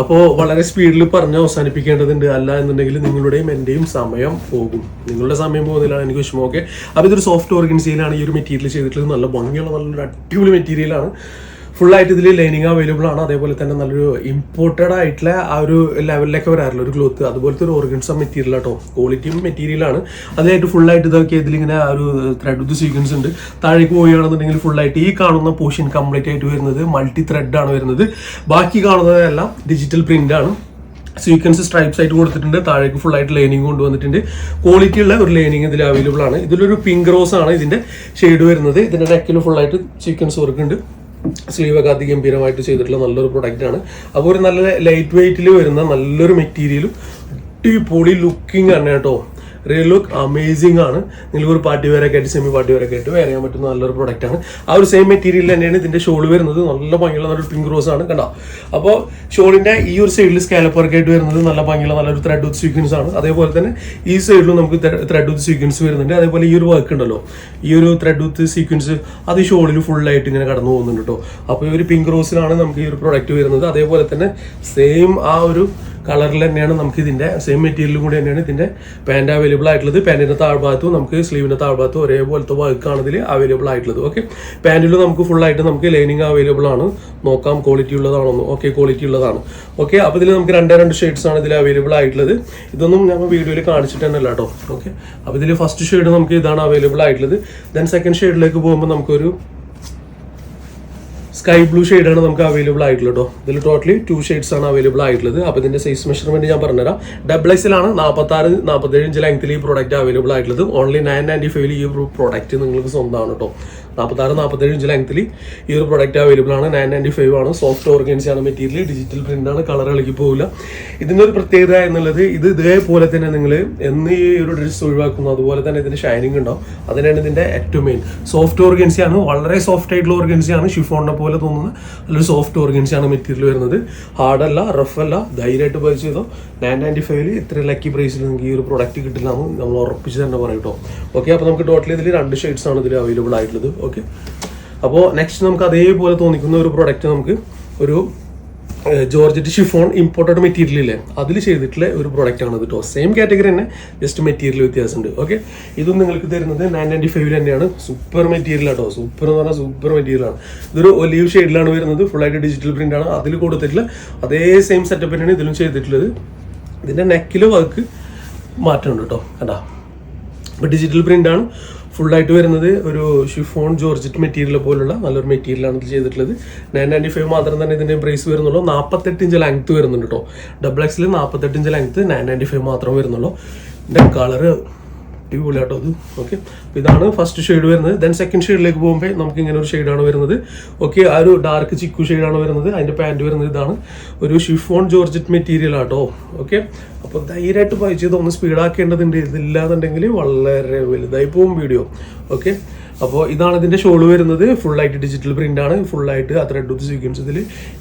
അപ്പോൾ വളരെ സ്പീഡിൽ പറഞ്ഞ് അവസാനിപ്പിക്കേണ്ടതുണ്ട്, അല്ല എന്നുണ്ടെങ്കിൽ നിങ്ങളുടെയും എൻ്റെയും സമയം പോകും. നിങ്ങളുടെ സമയം പോകുന്നതിലാണ് എനിക്ക് വിഷമം. ഓക്കെ, അപ്പോൾ ഇതൊരു സോഫ്റ്റ് ഓർഗൻസിയിലാണ് ഈ ഒരു മെറ്റീരിയൽ ചെയ്തിട്ടുള്ളത്. നല്ല ഭംഗിയുള്ള നല്ലൊരു അടിപൊളി മെറ്റീരിയലാണ്. ഫുള്ളായിട്ട് ഇതിൽ ലൈനിങ് അവൈലബിൾ ആണ്. അതേപോലെ തന്നെ നല്ലൊരു ഇമ്പോർട്ടഡ് ആയിട്ടുള്ള ആ ഒരു ലെവലിലേക്ക് വരാറില്ല ഒരു ക്ലോത്ത്, അതുപോലത്തെ ഒരു ഓർഗൻസ മെറ്റീരിയൽ ആട്ടോ. ക്വാളിറ്റി മെറ്റീരിയലാണ്. അതായിട്ട് ഫുള്ളായിട്ട് ഇതൊക്കെ ഇതിലിങ്ങനെ ഒരു ത്രെഡ് വിത്ത് സീക്വൻസ് ഉണ്ട്. താഴേക്ക് പോവുകയാണെന്നുണ്ടെങ്കിൽ ഫുള്ളായിട്ട് ഈ കാണുന്ന പോർഷൻ കംപ്ലീറ്റ് ആയിട്ട് വരുന്നത് മൾട്ടി ത്രെഡ് ആണ് വരുന്നത്. ബാക്കി കാണുന്നതെല്ലാം ഡിജിറ്റൽ പ്രിന്റ് ആണ്. സീക്വൻസ് സ്ട്രൈപ്സ് ആയിട്ട് കൊടുത്തിട്ടുണ്ട്. താഴേക്ക് ഫുൾ ആയിട്ട് ലൈനിങ് കൊണ്ടുവന്നിട്ടുണ്ട്. ക്വാളിറ്റി ഉള്ള ഒരു ലൈനിങ് ഇതിൽ അവൈലബിൾ ആണ്. ഇതിലൊരു പിങ്ക് റോസ് ആണ് ഇതിന്റെ ഷെയ്ഡ് വരുന്നത്. ഇതിന്റെ നെക്കിൽ ഫുൾ ആയിട്ട് സീക്വൻസ് വർക്ക് ഉണ്ട്. സ്ലീവൊക്കെ അതിഗംഭീരമായിട്ട് ചെയ്തിട്ടുള്ള നല്ലൊരു പ്രൊഡക്റ്റ് ആണ്. അപ്പോൾ ഒരു നല്ല ലൈറ്റ് വെയിറ്റിൽ വരുന്ന നല്ലൊരു മെറ്റീരിയലും അടിപൊളി ലുക്കിംഗ് ആണ് കേട്ടോ. റിയൽ ലുക്ക് അമേസിംഗ് ആണ്. നിങ്ങൾക്ക് ഒരു പാർട്ടി വെയറൊക്കെ ആയിട്ട് സെമി പാർട്ടി വെയറൊക്കെ ആയിട്ട് വെയർ ചെയ്യാൻ പറ്റുന്ന നല്ലൊരു പ്രൊഡക്റ്റ് ആണ്. ആ ഒരു സെയിം മെറ്റീരിയൽ തന്നെയാണ് ഇതിന്റെ ഷോൾ വരുന്നത്. നല്ല ഭംഗിയുള്ള നല്ലൊരു പിങ്ക് റോസ് ആണ് കണ്ടോ. അപ്പോൾ ഷോളിന്റെ ഈ ഒരു സൈഡിൽ സ്കാലപ്പ് വർക്ക് ആയിട്ട് വരുന്നത് നല്ല ഭംഗിയുള്ള നല്ലൊരു ത്രെഡ് വിത്ത് സീക്വൻസ് ആണ്. അതേപോലെ തന്നെ ഈ സൈഡിലും നമുക്ക് ത്രെഡ് വിത്ത് സീക്വൻസ് വരുന്നുണ്ട്. അതേപോലെ ഈ ഒരു വർക്ക് ഉണ്ടല്ലോ, ഈ ഒരു ത്രെഡ് വിത്ത് സീക്വൻസ് അത് ഈ ഷോളിൽ ഫുള്ളായിട്ട് ഇങ്ങനെ കടന്നു പോകുന്നുണ്ട് കേട്ടോ. അപ്പോൾ ഈ ഒരു പിങ്ക് റോസിലാണ് നമുക്ക് ഈ ഒരു പ്രൊഡക്റ്റ് വരുന്നത്. അതേപോലെ തന്നെ സെയിം ആ ഒരു കളറിൽ തന്നെയാണ് നമുക്ക് ഇതിന്റെ സെയിം മെറ്റീരിയലും കൂടി തന്നെയാണ് ഇതിന്റെ പാൻറ് അവൈലബിൾ ആയിട്ടുള്ളത്. പാൻറ്റിന്റെ താഴ്ഭാഗത്തും നമുക്ക് സ്ലീവിന്റെ താഴ്ഭാഗത്തും ഒരേപോലത്തെ വർക്കാണ് ഇതിൽ അവൈലബിൾ ആയിട്ടുള്ളത്. ഓക്കെ, പാൻറ്റിലും നമുക്ക് ഫുൾ ആയിട്ട് നമുക്ക് ലൈനിങ് അവൈലബിൾ ആണ്. നോക്കാം ക്വാളിറ്റി ഉള്ളതാണോ. ഓക്കെ, ക്വാളിറ്റി ഉള്ളതാണ്. ഓക്കെ, അപ്പോൾ ഇതിൽ നമുക്ക് രണ്ട് ഷെയ്ഡ്സ് ആണ് ഇതിൽ അവൈലബിൾ ആയിട്ടുള്ളത്. ഇതൊന്നും ഞാൻ വീഡിയോയിൽ കാണിച്ചിട്ട് തന്നെ അല്ല കേട്ടോ. ഓക്കെ, അപ്പോൾ ഇതിൽ ഫസ്റ്റ് ഷെയ്ഡ് നമുക്ക് ഇതാണ് അവൈലബിൾ ആയിട്ടുള്ളത്. ദെൻ സെക്കൻഡ് ഷെയ്ഡിലേക്ക് പോകുമ്പോൾ നമുക്കൊരു സ്കൈ ബ്ലൂ ഷെയ്ഡാണ് നമുക്ക് അവൈലബിൾ ആയിട്ടുള്ളത് കേട്ടോ. ഇതിൽ ടോട്ടലി 2 ഷെയ്ഡ്സ് ആണ് അവൈലബിൾ ആയിട്ടുള്ളത്. അപ്പോൾ ഇതിന്റെ സൈസ് മെഷർമെന്റ് ഞാൻ പറഞ്ഞുതരാം. XXL 46-47 ലെങ്ത്തിൽ ഈ പ്രോഡക്റ്റ് അവൈലബിൾ ആയിട്ടുള്ളത്. ഓൺലി 995 ഈ ഒരു പ്രോഡക്റ്റ് നിങ്ങൾക്ക് സ്വന്തമാണ് കേട്ടോ. 46-47 ലെങ്ത്തിൽ ഈ ഒരു പ്രോഡക്റ്റ് അവൈലബിൾ ആണ്. 995 ആണ്. സോഫ്റ്റ് ഓർഗൻസിയാണ് മെറ്റീരിയൽ. ഡിജിറ്റൽ പ്രിന്റ് ആണ്. കളർ ഇളകി പോകില്ല. ഇതിന്റെ ഒരു പ്രത്യേകത എന്നുള്ളത് ഇത് ഇതേപോലെ തന്നെ നിങ്ങൾ എന്ന് ഈ ഒരു ഡ്രസ് ഒഴിവാക്കുന്നു അതുപോലെ തന്നെ ഇതിന്റെ ഷൈനിങ് ഉണ്ടാവും. അതിനാണ് ഇതിന്റെ ഏറ്റവും മെയിൻ. സോഫ്റ്റ് ഓർഗൻസിയാണ്. വളരെ സോഫ്റ്റ് ആയിട്ടുള്ള ഓർഗൻസിയാണ്. ഷിഫോണിനെ പോലെ തോന്നുന്ന നല്ലൊരു സോഫ്റ്റ് ഓർഗൻസിയാണ് മെറ്റീരിയൽ വരുന്നത്. ഹാർഡല്ല, റഫ് അല്ല. ധൈര്യമായിട്ട് പർച്ചേസ് ചെയ്തോ. 995 ഇത്ര ലക്കി പ്രൈസിൽ നിങ്ങൾക്ക് ഈ ഒരു പ്രൊഡക്റ്റ് കിട്ടില്ല എന്ന് നമ്മൾ ഉറപ്പിച്ച് തന്നെ പറയും കേട്ടോ. ഓക്കെ, അപ്പോൾ നമുക്ക് ടോട്ടലി ഇതിൽ 2 ഷെയ്ഡ്സ് ആണ് ഇതിൽ അവൈലബിൾ ആയിട്ടുള്ളത്. ഓക്കെ, അപ്പോൾ നെക്സ്റ്റ് നമുക്ക് അതേപോലെ തോന്നിക്കുന്ന ഒരു പ്രൊഡക്റ്റ് നമുക്ക് ഒരു ജോർജറ്റ് ഷിഫോൺ ഇമ്പോർട്ടഡ് മെറ്റീരിയൽ ഇല്ലേ, അതിൽ ചെയ്തിട്ടുള്ള ഒരു പ്രൊഡക്റ്റ് ആണ് കേട്ടോ. സെയിം കാറ്റഗറി തന്നെ, ജസ്റ്റ് മെറ്റീരിയൽ വ്യത്യാസമുണ്ട്. ഓക്കെ, ഇതും നിങ്ങൾക്ക് തരുന്നത് 995 തന്നെയാണ്. സൂപ്പർ മെറ്റീരിയൽ ആട്ടോ. സൂപ്പർ എന്ന് പറഞ്ഞാൽ സൂപ്പർ മെറ്റീരിയൽ ആണ്. ഇതൊരു ഒലീവ് ഷെയ്ഡിലാണ് വരുന്നത്. ഫുള്ളായിട്ട് ഡിജിറ്റൽ പ്രിന്റ് ആണ്. അതിൽ കൊടുത്തിട്ടുള്ള അതേ സെയിം സെറ്റപ്പ് തന്നെയാണ് ഇതിലും ചെയ്തിട്ടുള്ളത്. ഇതിന്റെ നെക്കിൽ വർക്ക് മാറ്റമുണ്ട് കേട്ടോ. കണ്ടാ, അപ്പോൾ ഡിജിറ്റൽ പ്രിന്റ് ആണ്. ഫുള്ളായിട്ട് വരുന്നത് ഒരു ഷിഫോൺ ജോർജറ്റ് മെറ്റീരിയൽ പോലുള്ള നല്ലൊരു മെറ്റീരിയലാണ് ഇത് ചെയ്തിട്ടുള്ളത്. 995 മാത്രം തന്നെ ഇതിന്റെ പ്രൈസ് വരുന്നുള്ളൂ. 48 ഇഞ്ച് ലെങ്ത് വരുന്നുണ്ട് കേട്ടോ. XXL 48 ഇഞ്ച് ലെങ്ത്, 995 മാത്രം വരുന്നുള്ളൂ. ഇതിന്റെ കളറ് അടിപൊളി കേട്ടോ ഇത്. ഓക്കെ, ഇതാണ് ഫസ്റ്റ് ഷെയ്ഡ് വരുന്നത്. ദെൻ സെക്കൻഡ് ഷെയ്ഡിലേക്ക് പോകുമ്പോൾ നമുക്ക് ഇങ്ങനെ ഒരു ഷെയ്ഡാണ് വരുന്നത്. ഓക്കെ, ആ ഒരു ഡാർക്ക് ചിക്കു ഷെയ്ഡാണ് വരുന്നത്. അതിന്റെ പാൻറ് വരുന്നത് ഇതാണ്. ഒരു ഷിഫോൺ ജോർജറ്റ് മെറ്റീരിയൽ ആട്ടോ. ഓക്കെ, അപ്പോൾ ധൈര്യമായിട്ട് പൈച്ചത് ഒന്ന് സ്പീഡാക്കേണ്ടതുണ്ട്. ഇതില്ലാന്നുണ്ടെങ്കിൽ വളരെ വലുതായി പോകും വീഡിയോ. ഓക്കെ, അപ്പോൾ ഇതാണ് ഇതിന്റെ ഷോൾ വരുന്നത്. ഫുള്ളായിട്ട് ഡിജിറ്റൽ പ്രിന്റ് ആണ്. ഫുള്ളായിട്ട് ആ ത്രെഡ് വിത്ത് സീക്വൻസ് ഇതിൽ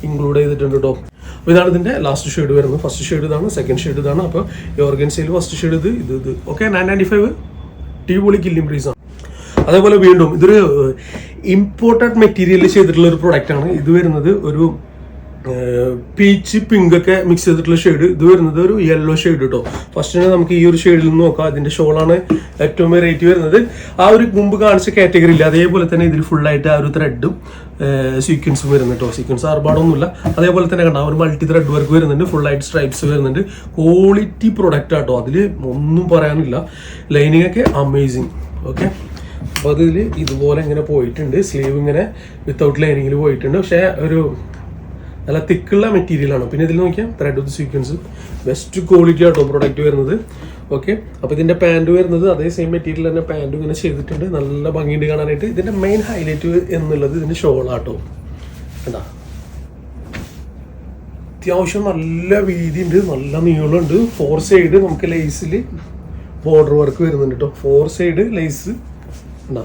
ഇൻക്ലൂഡ് ചെയ്തിട്ടുണ്ട് കേട്ടോ. അപ്പോൾ ഇതാണ് ഇതിന്റെ ലാസ്റ്റ് ഷെയ്ഡ് വരുന്നത്. ഫസ്റ്റ് ഷെയ്ഡ് ഇതാണ്, സെക്കൻഡ് ഷെയ്ഡ് ഇതാണ്. അപ്പോൾ ഈ ഓർഗൻസയിൽ ഫസ്റ്റ് ഷെയ്ഡ് ഇത്. ഓക്കെ, 995 അടിപൊളി കില്ലിംഗ് പ്രൈസ് ആണ്. അതേപോലെ വീണ്ടും ഇതൊരു ഇമ്പോർട്ടഡ് മെറ്റീരിയൽ ചെയ്തിട്ടുള്ള ഒരു പ്രൊഡക്റ്റ് ആണ്. ഇത് വരുന്നത് ഒരു പീച്ച് പിങ്ക് ഒക്കെ മിക്സ് ചെയ്തിട്ടുള്ള ഷെയ്ഡ്. ഇത് വരുന്നത് ഒരു യെല്ലോ ഷെയ്ഡ് കേട്ടോ. ഫസ്റ്റ് നമുക്ക് ഈ ഒരു ഷെയ്ഡിൽ നിന്ന് നോക്കാം. ഇതിന്റെ ഷോളാണ് ഏറ്റവും റേറ്റ് വരുന്നത്. ആ ഒരു മുമ്പ് കാണിച്ച കാറ്റഗറി ഇല്ല, അതേപോലെ തന്നെ ഇതിൽ ഫുള്ളായിട്ട് ആ ഒരു ത്രെഡും സീക്വൻസും വരുന്നുണ്ട് കേട്ടോ. സീക്വൻസ് ആർഭാടൊന്നുമില്ല. അതേപോലെ തന്നെ കണ്ടാൽ ഒരു മൾട്ടി ത്രെഡ് വർക്ക് വരുന്നുണ്ട്. ഫുള്ളായിട്ട് സ്ട്രൈപ്സ് വരുന്നുണ്ട്. ക്വാളിറ്റി പ്രൊഡക്റ്റ് ആട്ടോ, അതിൽ ഒന്നും പറയാനില്ല. ലൈനിങ് ഒക്കെ അമേസിങ്. ഓക്കെ, അപ്പോൾ അതിൽ ഇതുപോലെ ഇങ്ങനെ പോയിട്ടുണ്ട്. സ്ലീവ് ഇങ്ങനെ വിത്തൗട്ട് ലൈനിങ്ങിൽ പോയിട്ടുണ്ട്. പക്ഷേ ഒരു നല്ല തിക്കുള്ള മെറ്റീരിയലാണ്. പിന്നെ ഇതിൽ നോക്കിയാൽ ത്രെഡ് വിത്ത് സീക്വൻസ്, ബെസ്റ്റ് ക്വാളിറ്റി ആട്ടോ പ്രൊഡക്റ്റ് വരുന്നത്. ഓക്കെ, അപ്പോൾ ഇതിൻ്റെ പാൻറ് വരുന്നത് അതേ സെയിം മെറ്റീരിയൽ തന്നെ പാൻറ്റും ഇങ്ങനെ ചെയ്തിട്ടുണ്ട്. നല്ല ഭംഗിയുണ്ട് കാണാനായിട്ട്. ഇതിൻ്റെ മെയിൻ ഹൈലൈറ്റ് എന്നുള്ളത് ഇതിൻ്റെ ഷോളാട്ടോ. എന്താ അത്യാവശ്യം നല്ല വീതി ഉണ്ട്, നല്ല നീളമുണ്ട്. 4 സൈഡ് നമുക്ക് ലേസിൽ ബോർഡർ വർക്ക് വരുന്നുണ്ട് കേട്ടോ. 4 സൈഡ് ലേസ് ഉണ്ടാ,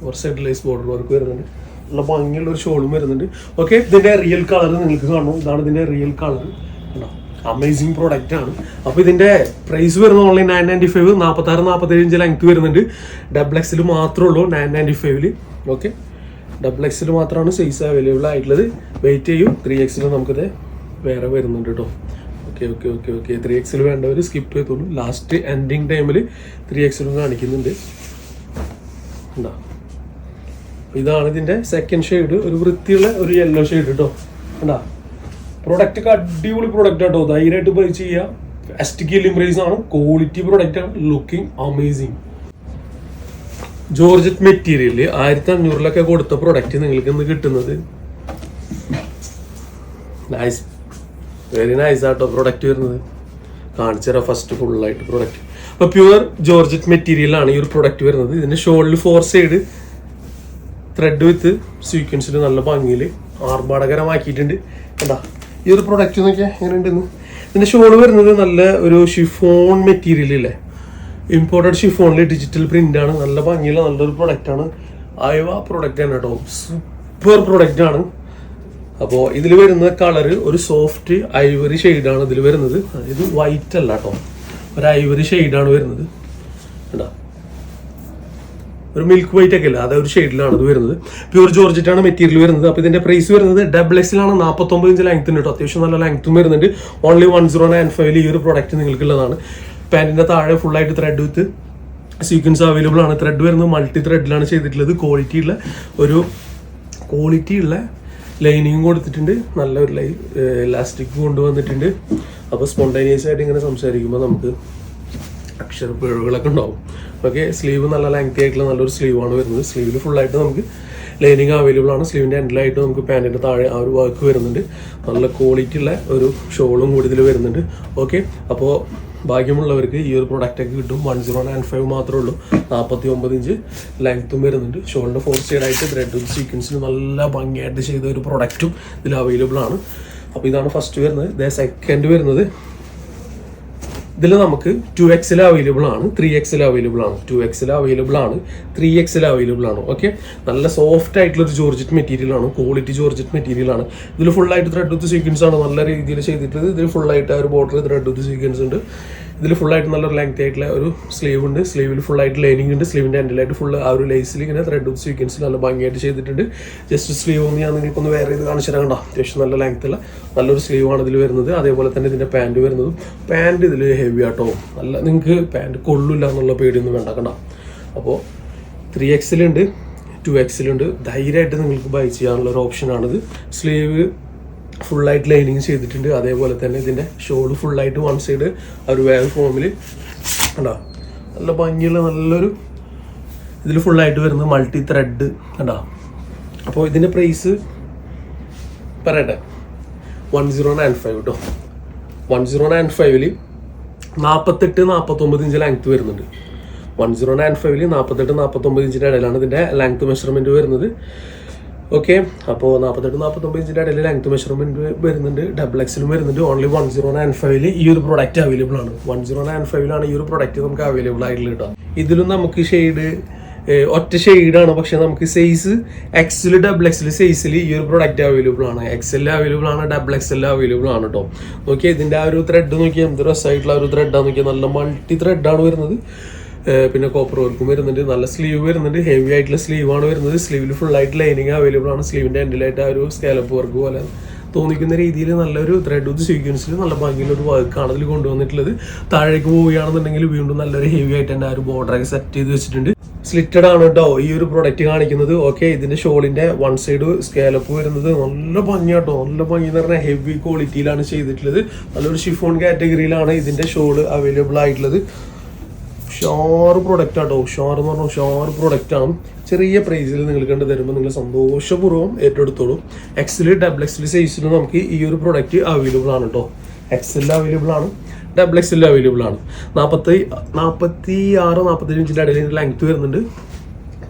4 സൈഡ് ലേസ് ബോർഡർ വർക്ക് വരുന്നുണ്ട്. നല്ല ഭംഗിയുള്ള ഒരു ഷോളും വരുന്നുണ്ട്. ഓക്കെ, ഇതിൻ്റെ റിയൽ കളർ നിങ്ങൾക്ക് കാണും. ഇതാണ് ഇതിൻ്റെ റിയൽ കളർ. അമേസിങ് പ്രോഡക്റ്റ് ആണ്. അപ്പോൾ ഇതിൻ്റെ പ്രൈസ് വരുന്നത് ഓൺലൈൻ 995, 46-47 ലെങ്ത് വരുന്നുണ്ട്. XXL മാത്രമേ ഉള്ളൂ 995. ഓക്കെ, XXL മാത്രമാണ് സൈസ് അവൈലബിൾ ആയിട്ടുള്ളത്. വെയിറ്റ് ചെയ്യും. 3XL നമുക്കിത് വേറെ വരുന്നുണ്ട് കേട്ടോ. Okay okay okay okay 3XL വേണ്ടവർ സ്കിപ്പ് ചെയ്തോളൂ. ലാസ്റ്റ് എൻഡിങ് ടൈമിൽ 3XL കാണിക്കുന്നുണ്ട്. എന്താ, ഇതാണ് ഇതിൻ്റെ സെക്കൻഡ് ഷെയ്ഡ്. ഒരു വൃത്തിയുള്ള ഒരു യെല്ലോ ഷെയ്ഡ് കേട്ടോ. എന്താ, പ്രൊഡക്റ്റ് ഒക്കെ അടിപൊളി പ്രൊഡക്റ്റ് ആട്ടോ. ധൈര്യമായിട്ട് ബൈ ചെയ്യുക. ഫെസ്റ്റിക്കൽ പ്രൈസ് ആണ്, ക്വാളിറ്റി പ്രൊഡക്റ്റ് ആണ്, ലുക്കിംഗ് അമേസിങ്. ജോർജറ്റ് മെറ്റീരിയൽ 1500 കൊടുത്ത പ്രൊഡക്റ്റ് നിങ്ങൾക്ക് ഇന്ന് കിട്ടുന്നത് നൈസ്, വെരി നൈസ് ആട്ടോ പ്രൊഡക്റ്റ് വരുന്നത്. കാണിച്ചുതരാം ഫസ്റ്റ് ഫുള്ളായിട്ട് പ്രൊഡക്റ്റ്. അപ്പോൾ പ്യുവർ ജോർജറ്റ് മെറ്റീരിയലാണ് ഈ ഒരു പ്രൊഡക്റ്റ് വരുന്നത്. ഇതിൻ്റെ ഷോളിൽ 4 സൈഡ് ത്രെഡ് വിത്ത് സീക്വൻസിൽ നല്ല ഭംഗിയിൽ ആർഭാടകരമാക്കിയിട്ടുണ്ട്. എന്താ ഈ ഒരു പ്രൊഡക്റ്റ് നോക്കിയാൽ എങ്ങനെ ഉണ്ടെന്ന്. ഇതിൻ്റെ ഷോൾ വരുന്നത് നല്ല ഒരു ഷിഫോൺ മെറ്റീരിയൽ ഇല്ലേ, ഇമ്പോർട്ടഡ് ഷിഫോണിൽ ഡിജിറ്റൽ പ്രിന്റ് ആണ്. നല്ല ഭംഗിയുള്ള നല്ലൊരു പ്രൊഡക്റ്റാണ്. അയവ പ്രൊഡക്റ്റ് ആണ് കേട്ടോ, സൂപ്പർ പ്രൊഡക്റ്റ് ആണ്. അപ്പോൾ ഇതിൽ വരുന്ന കളർ ഒരു സോഫ്റ്റ് ഐവറി ഷെയ്ഡാണ് ഇതിൽ വരുന്നത്. ഇത് വൈറ്റ് അല്ല കേട്ടോ, ഒരു ഐവറി ഷെയ്ഡാണ് വരുന്നത്. കേട്ടോ, ഒരു മിൽക്ക് വൈറ്റ് ഒക്കെ അല്ല, അതൊരു ഷെയ്ഡിലാണ് ഇത് വരുന്നത്. പ്യൂർ ജോർജറ്റ് ആണ് മെറ്റീരിയൽ വരുന്നത്. അപ്പോൾ ഇതിന്റെ പ്രൈസ് വരുന്നത് XXL ആണ്. 49 ഇഞ്ച് ലെങ്ത് ഉണ്ട് കേട്ടോ. അത്യാവശ്യം നല്ല ലെങ്ത്തും വരുന്നുണ്ട്. ഓൺലി 1095 ഈ ഒരു പ്രൊഡക്റ്റ് നിങ്ങൾക്കുള്ളതാണ്. പാൻറ്റിന്റെ താഴെ ഫുൾ ആയിട്ട് ത്രെഡ് വിത്ത് സീക്വൻസ് അവൈലബിൾ ആണ്. ത്രെഡ് വരുന്നത് മൾട്ടി ത്രെഡിലാണ് ചെയ്തിട്ടുള്ളത്. ക്വാളിറ്റിയുള്ള ലൈനിങ് കൊടുത്തിട്ടുണ്ട്. നല്ലൊരു ഇലാസ്റ്റിക് കൊണ്ടുവന്നിട്ടുണ്ട്. അപ്പോൾ സ്പോണ്ടേനിയസ് ആയിട്ട് ഇങ്ങനെ സംസാരിക്കുമ്പോൾ നമുക്ക് അക്ഷരപ്പിഴവുകളൊക്കെ ഉണ്ടാവും. ഓക്കെ, സ്ലീവ് നല്ല ലെങ്തി ആയിട്ടുള്ള നല്ലൊരു സ്ലീവാണ് വരുന്നത്. സ്ലീവിൽ ഫുള്ളായിട്ട് നമുക്ക് ലൈനിങ് അവൈലബിൾ ആണ്. സ്ലീവിൻ്റെ എൻഡിലായിട്ട് നമുക്ക് പാൻറ്റിൻ്റെ താഴെ ആ ഒരു വർക്ക് വരുന്നുണ്ട്. നല്ല ക്വാളിറ്റി ഉള്ള ഒരു ഷോളും കൂടി ഇതിൽ വരുന്നുണ്ട്. ഓക്കെ, അപ്പോൾ ഭാഗ്യമുള്ളവർക്ക് ഈ ഒരു പ്രൊഡക്റ്റൊക്കെ കിട്ടും. 1095 മാത്രമേ ഉള്ളൂ. 49 ഇഞ്ച് ലെങ്ത്തും വരുന്നുണ്ട്. ഷോളിൻ്റെ 4 സൈഡായിട്ട് ത്രെഡ് വിത്ത് സീക്വൻസിൽ നല്ല ഭംഗിയായിട്ട് ചെയ്ത ഒരു പ്രൊഡക്റ്റും ഇതിൽ അവൈലബിൾ ആണ്. അപ്പോൾ ഇതാണ് ഫസ്റ്റ് വരുന്നത്. സെക്കൻഡ് വരുന്നത് ഇതിൽ നമുക്ക് 2XL അവൈലബിൾ ആണ്, 3XL അവൈലബിൾ ആണ്, 2XL അവൈലബിൾ ആണ്, 3XL അവൈലബിൾ ആണ്. ഓക്കെ, നല്ല സോഫ്റ്റ് ആയിട്ടുള്ള ഒരു ജോർജറ്റ് മെറ്റീരിയൽ ആണ്, ക്വാളിറ്റി ജോർജറ്റ് മെറ്റീരിയൽ ആണ്. ഇതിൽ ഫുള്ളായിട്ട് ത്രെഡ് വിത്ത് സീക്വൻസ് ആണ് നല്ല രീതിയിൽ ചെയ്തിട്ടുള്ളത്. ഇതിൽ ഫുള്ളായിട്ട് ആ ഒരു ബോർഡർ ത്രെഡ് വിത്ത് സീക്വൻസ് ഉണ്ട്. ഇതിൽ ഫുള്ളായിട്ട് നല്ലൊരു ലെങ്ത് ആയിട്ടുള്ള ഒരു സ്ലീവ് ഉണ്ട്. സ്ലീവിൽ ഫുള്ളായിട്ട് ലൈനിങ് ഉണ്ട്. സ്ലീവിൻ്റെ എൻഡിലായിട്ട് ഫുൾ ആ ഒരു ലേസിൽ ഇങ്ങനെ ത്രെഡ് വിത്ത് സീക്വൻസിൽ നല്ല ഭംഗിയായിട്ട് ചെയ്തിട്ടുണ്ട്. ജസ്റ്റ് സ്ലീവ് ഒന്ന് ഞാൻ നിങ്ങൾക്കൊന്ന് വേറെ ഇത് കാണിച്ചു തരാം. കണ്ടോ, അത്യാവശ്യം നല്ല ലെങ്ത്തുള്ള നല്ലൊരു സ്ലീവാണ് ഇതിൽ വരുന്നത്. അതേപോലെ തന്നെ ഇതിൻ്റെ പാൻറ് വരുന്നതും പാൻറ് ഇതിൽ ഹെവി ആട്ടോ. നല്ല നിങ്ങൾക്ക് പാൻറ് കൊള്ളില്ല എന്നുള്ള പേടിയൊന്നും വേണ്ട. കണ്ടോ, അപ്പോൾ 3XL ഉണ്ട്, 2XL ഉണ്ട്. ധൈര്യമായിട്ട് നിങ്ങൾക്ക് ബൈ ചെയ്യാനുള്ള ഒരു ഓപ്ഷനാണിത്. സ്ലീവ് ഫുള്ളായിട്ട് ലൈനിങ് ചെയ്തിട്ടുണ്ട്. അതേപോലെ തന്നെ ഇതിൻ്റെ ഷോള് ഫുള്ളായിട്ട് 1 സൈഡ് ഒരു വേവ് ഫോമിൽ കണ്ടോ നല്ല ഭംഗിയുള്ള നല്ലൊരു ഇതിൽ ഫുള്ളായിട്ട് വരുന്നത് മൾട്ടി ത്രെഡ് കണ്ടോ. അപ്പോൾ ഇതിൻ്റെ പ്രൈസ് പറയട്ടെ, 1095 കേട്ടോ. 1095 48-49 ഇഞ്ച് ലെങ്ത്ത് വരുന്നുണ്ട്. 1095 48-49 ഇഞ്ചിൻ്റെ ഇടയിലാണ് ഇതിൻ്റെ ലെങ്ത്ത് മെഷർമെൻറ്റ് വരുന്നത്. ഓക്കെ, അപ്പോൾ 48-49 ഇഞ്ചിൻ്റെ ഇടയിൽ ലെങ്ത്ത് മെഷർമെൻറ്റ് വരുന്നുണ്ട്. XXL വരുന്നുണ്ട്. ഓൺലി 1095 ഈ ഒരു പ്രൊഡക്റ്റ് അവൈലബിൾ ആണ്. 1095 ഈ ഒരു പ്രൊഡക്റ്റ് നമുക്ക് അവൈലബിൾ ആയിട്ടുള്ളത് കേട്ടോ. ഇതിലും നമുക്ക് ഷെയ്ഡ് ഒറ്റ ഷെയ്ഡാണ്, പക്ഷെ നമുക്ക് സൈസ് XL XXL സൈസിൽ ഈ ഒരു പ്രൊഡക്റ്റ് അവൈലബിൾ ആണ്. XL അവൈലബിൾ ആണ്, XXL അവൈലബിൾ ആണ് കേട്ടോ. നോക്കിയാൽ ഇതിൻ്റെ ആ ഒരു ത്രെഡ് നോക്കിയാൽ എന്ത് രസമായിട്ടുള്ള ഒരു ത്രെഡാണ് നോക്കിയാൽ. നല്ല മൾട്ടി ത്രെഡാണ് വരുന്നത്. പിന്നെ കോപ്പർ വർക്കും വരുന്നുണ്ട്. നല്ല സ്ലീവ് വരുന്നുണ്ട്. ഹെവി ആയിട്ടുള്ള സ്ലീവാണ് വരുന്നത്. സ്ലീവിൽ ഫുള്ളായിട്ട് ലൈനിങ് അവൈലബിൾ ആണ്. സ്ലീവിൻ്റെ എൻഡിലായിട്ട് ആ ഒരു സ്കാലപ്പ് വർക്ക് പോലെ തോന്നിക്കുന്ന രീതിയിൽ നല്ലൊരു ത്രെഡ് വിത്ത് സീക്വൻസിൽ നല്ല ഭംഗിയുള്ള ഒരു വർക്കാണ് ഇതിൽ കൊണ്ടുവന്നിട്ടുള്ളത്. താഴേക്ക് പോവുകയാണെന്നുണ്ടെങ്കിൽ വീണ്ടും നല്ലൊരു ഹെവി ആയിട്ട് തന്നെ ആ ഒരു ബോർഡറൊക്കെ സെറ്റ് ചെയ്ത് വെച്ചിട്ടുണ്ട്. സ്ലിറ്റഡ് ആണ് കേട്ടോ ഈ ഒരു പ്രൊഡക്റ്റ് കാണിക്കുന്നത്. ഓക്കെ, ഇതിന്റെ ഷോളിന്റെ 1 സൈഡ് സ്കാലപ്പ് വരുന്നത് നല്ല ഭംഗിയാട്ടോ. നല്ല ഭംഗി എന്ന് പറഞ്ഞാൽ ഹെവി ക്വാളിറ്റിയിലാണ് ചെയ്തിട്ടുള്ളത്. നല്ലൊരു ഷിഫോൺ കാറ്റഗറിയിലാണ് ഇതിന്റെ ഷോള് അവൈലബിൾ ആയിട്ടുള്ളത്. ഉഷാറ് പ്രൊഡക്റ്റ് ആട്ടോ. ഉഷാർ എന്ന് പറഞ്ഞാൽ ഉഷാറ് പ്രൊഡക്റ്റ് ആണ്. ചെറിയ പ്രൈസിൽ നിങ്ങൾ കണ്ട് തരുമ്പോൾ നിങ്ങൾ സന്തോഷപൂർവ്വം ഏറ്റെടുത്തോളൂ. XL XXL സൈസിൽ നമുക്ക് ഈ ഒരു പ്രൊഡക്റ്റ് അവൈലബിൾ ആണ് കേട്ടോ. XL അവൈലബിൾ ആണ്, XXL അവൈലബിൾ ആണ്. 46-47 ഇഞ്ചിൻ്റെ ഇടയിൽ ഇതിൻ്റെ ലെങ്ത് വരുന്നുണ്ട്.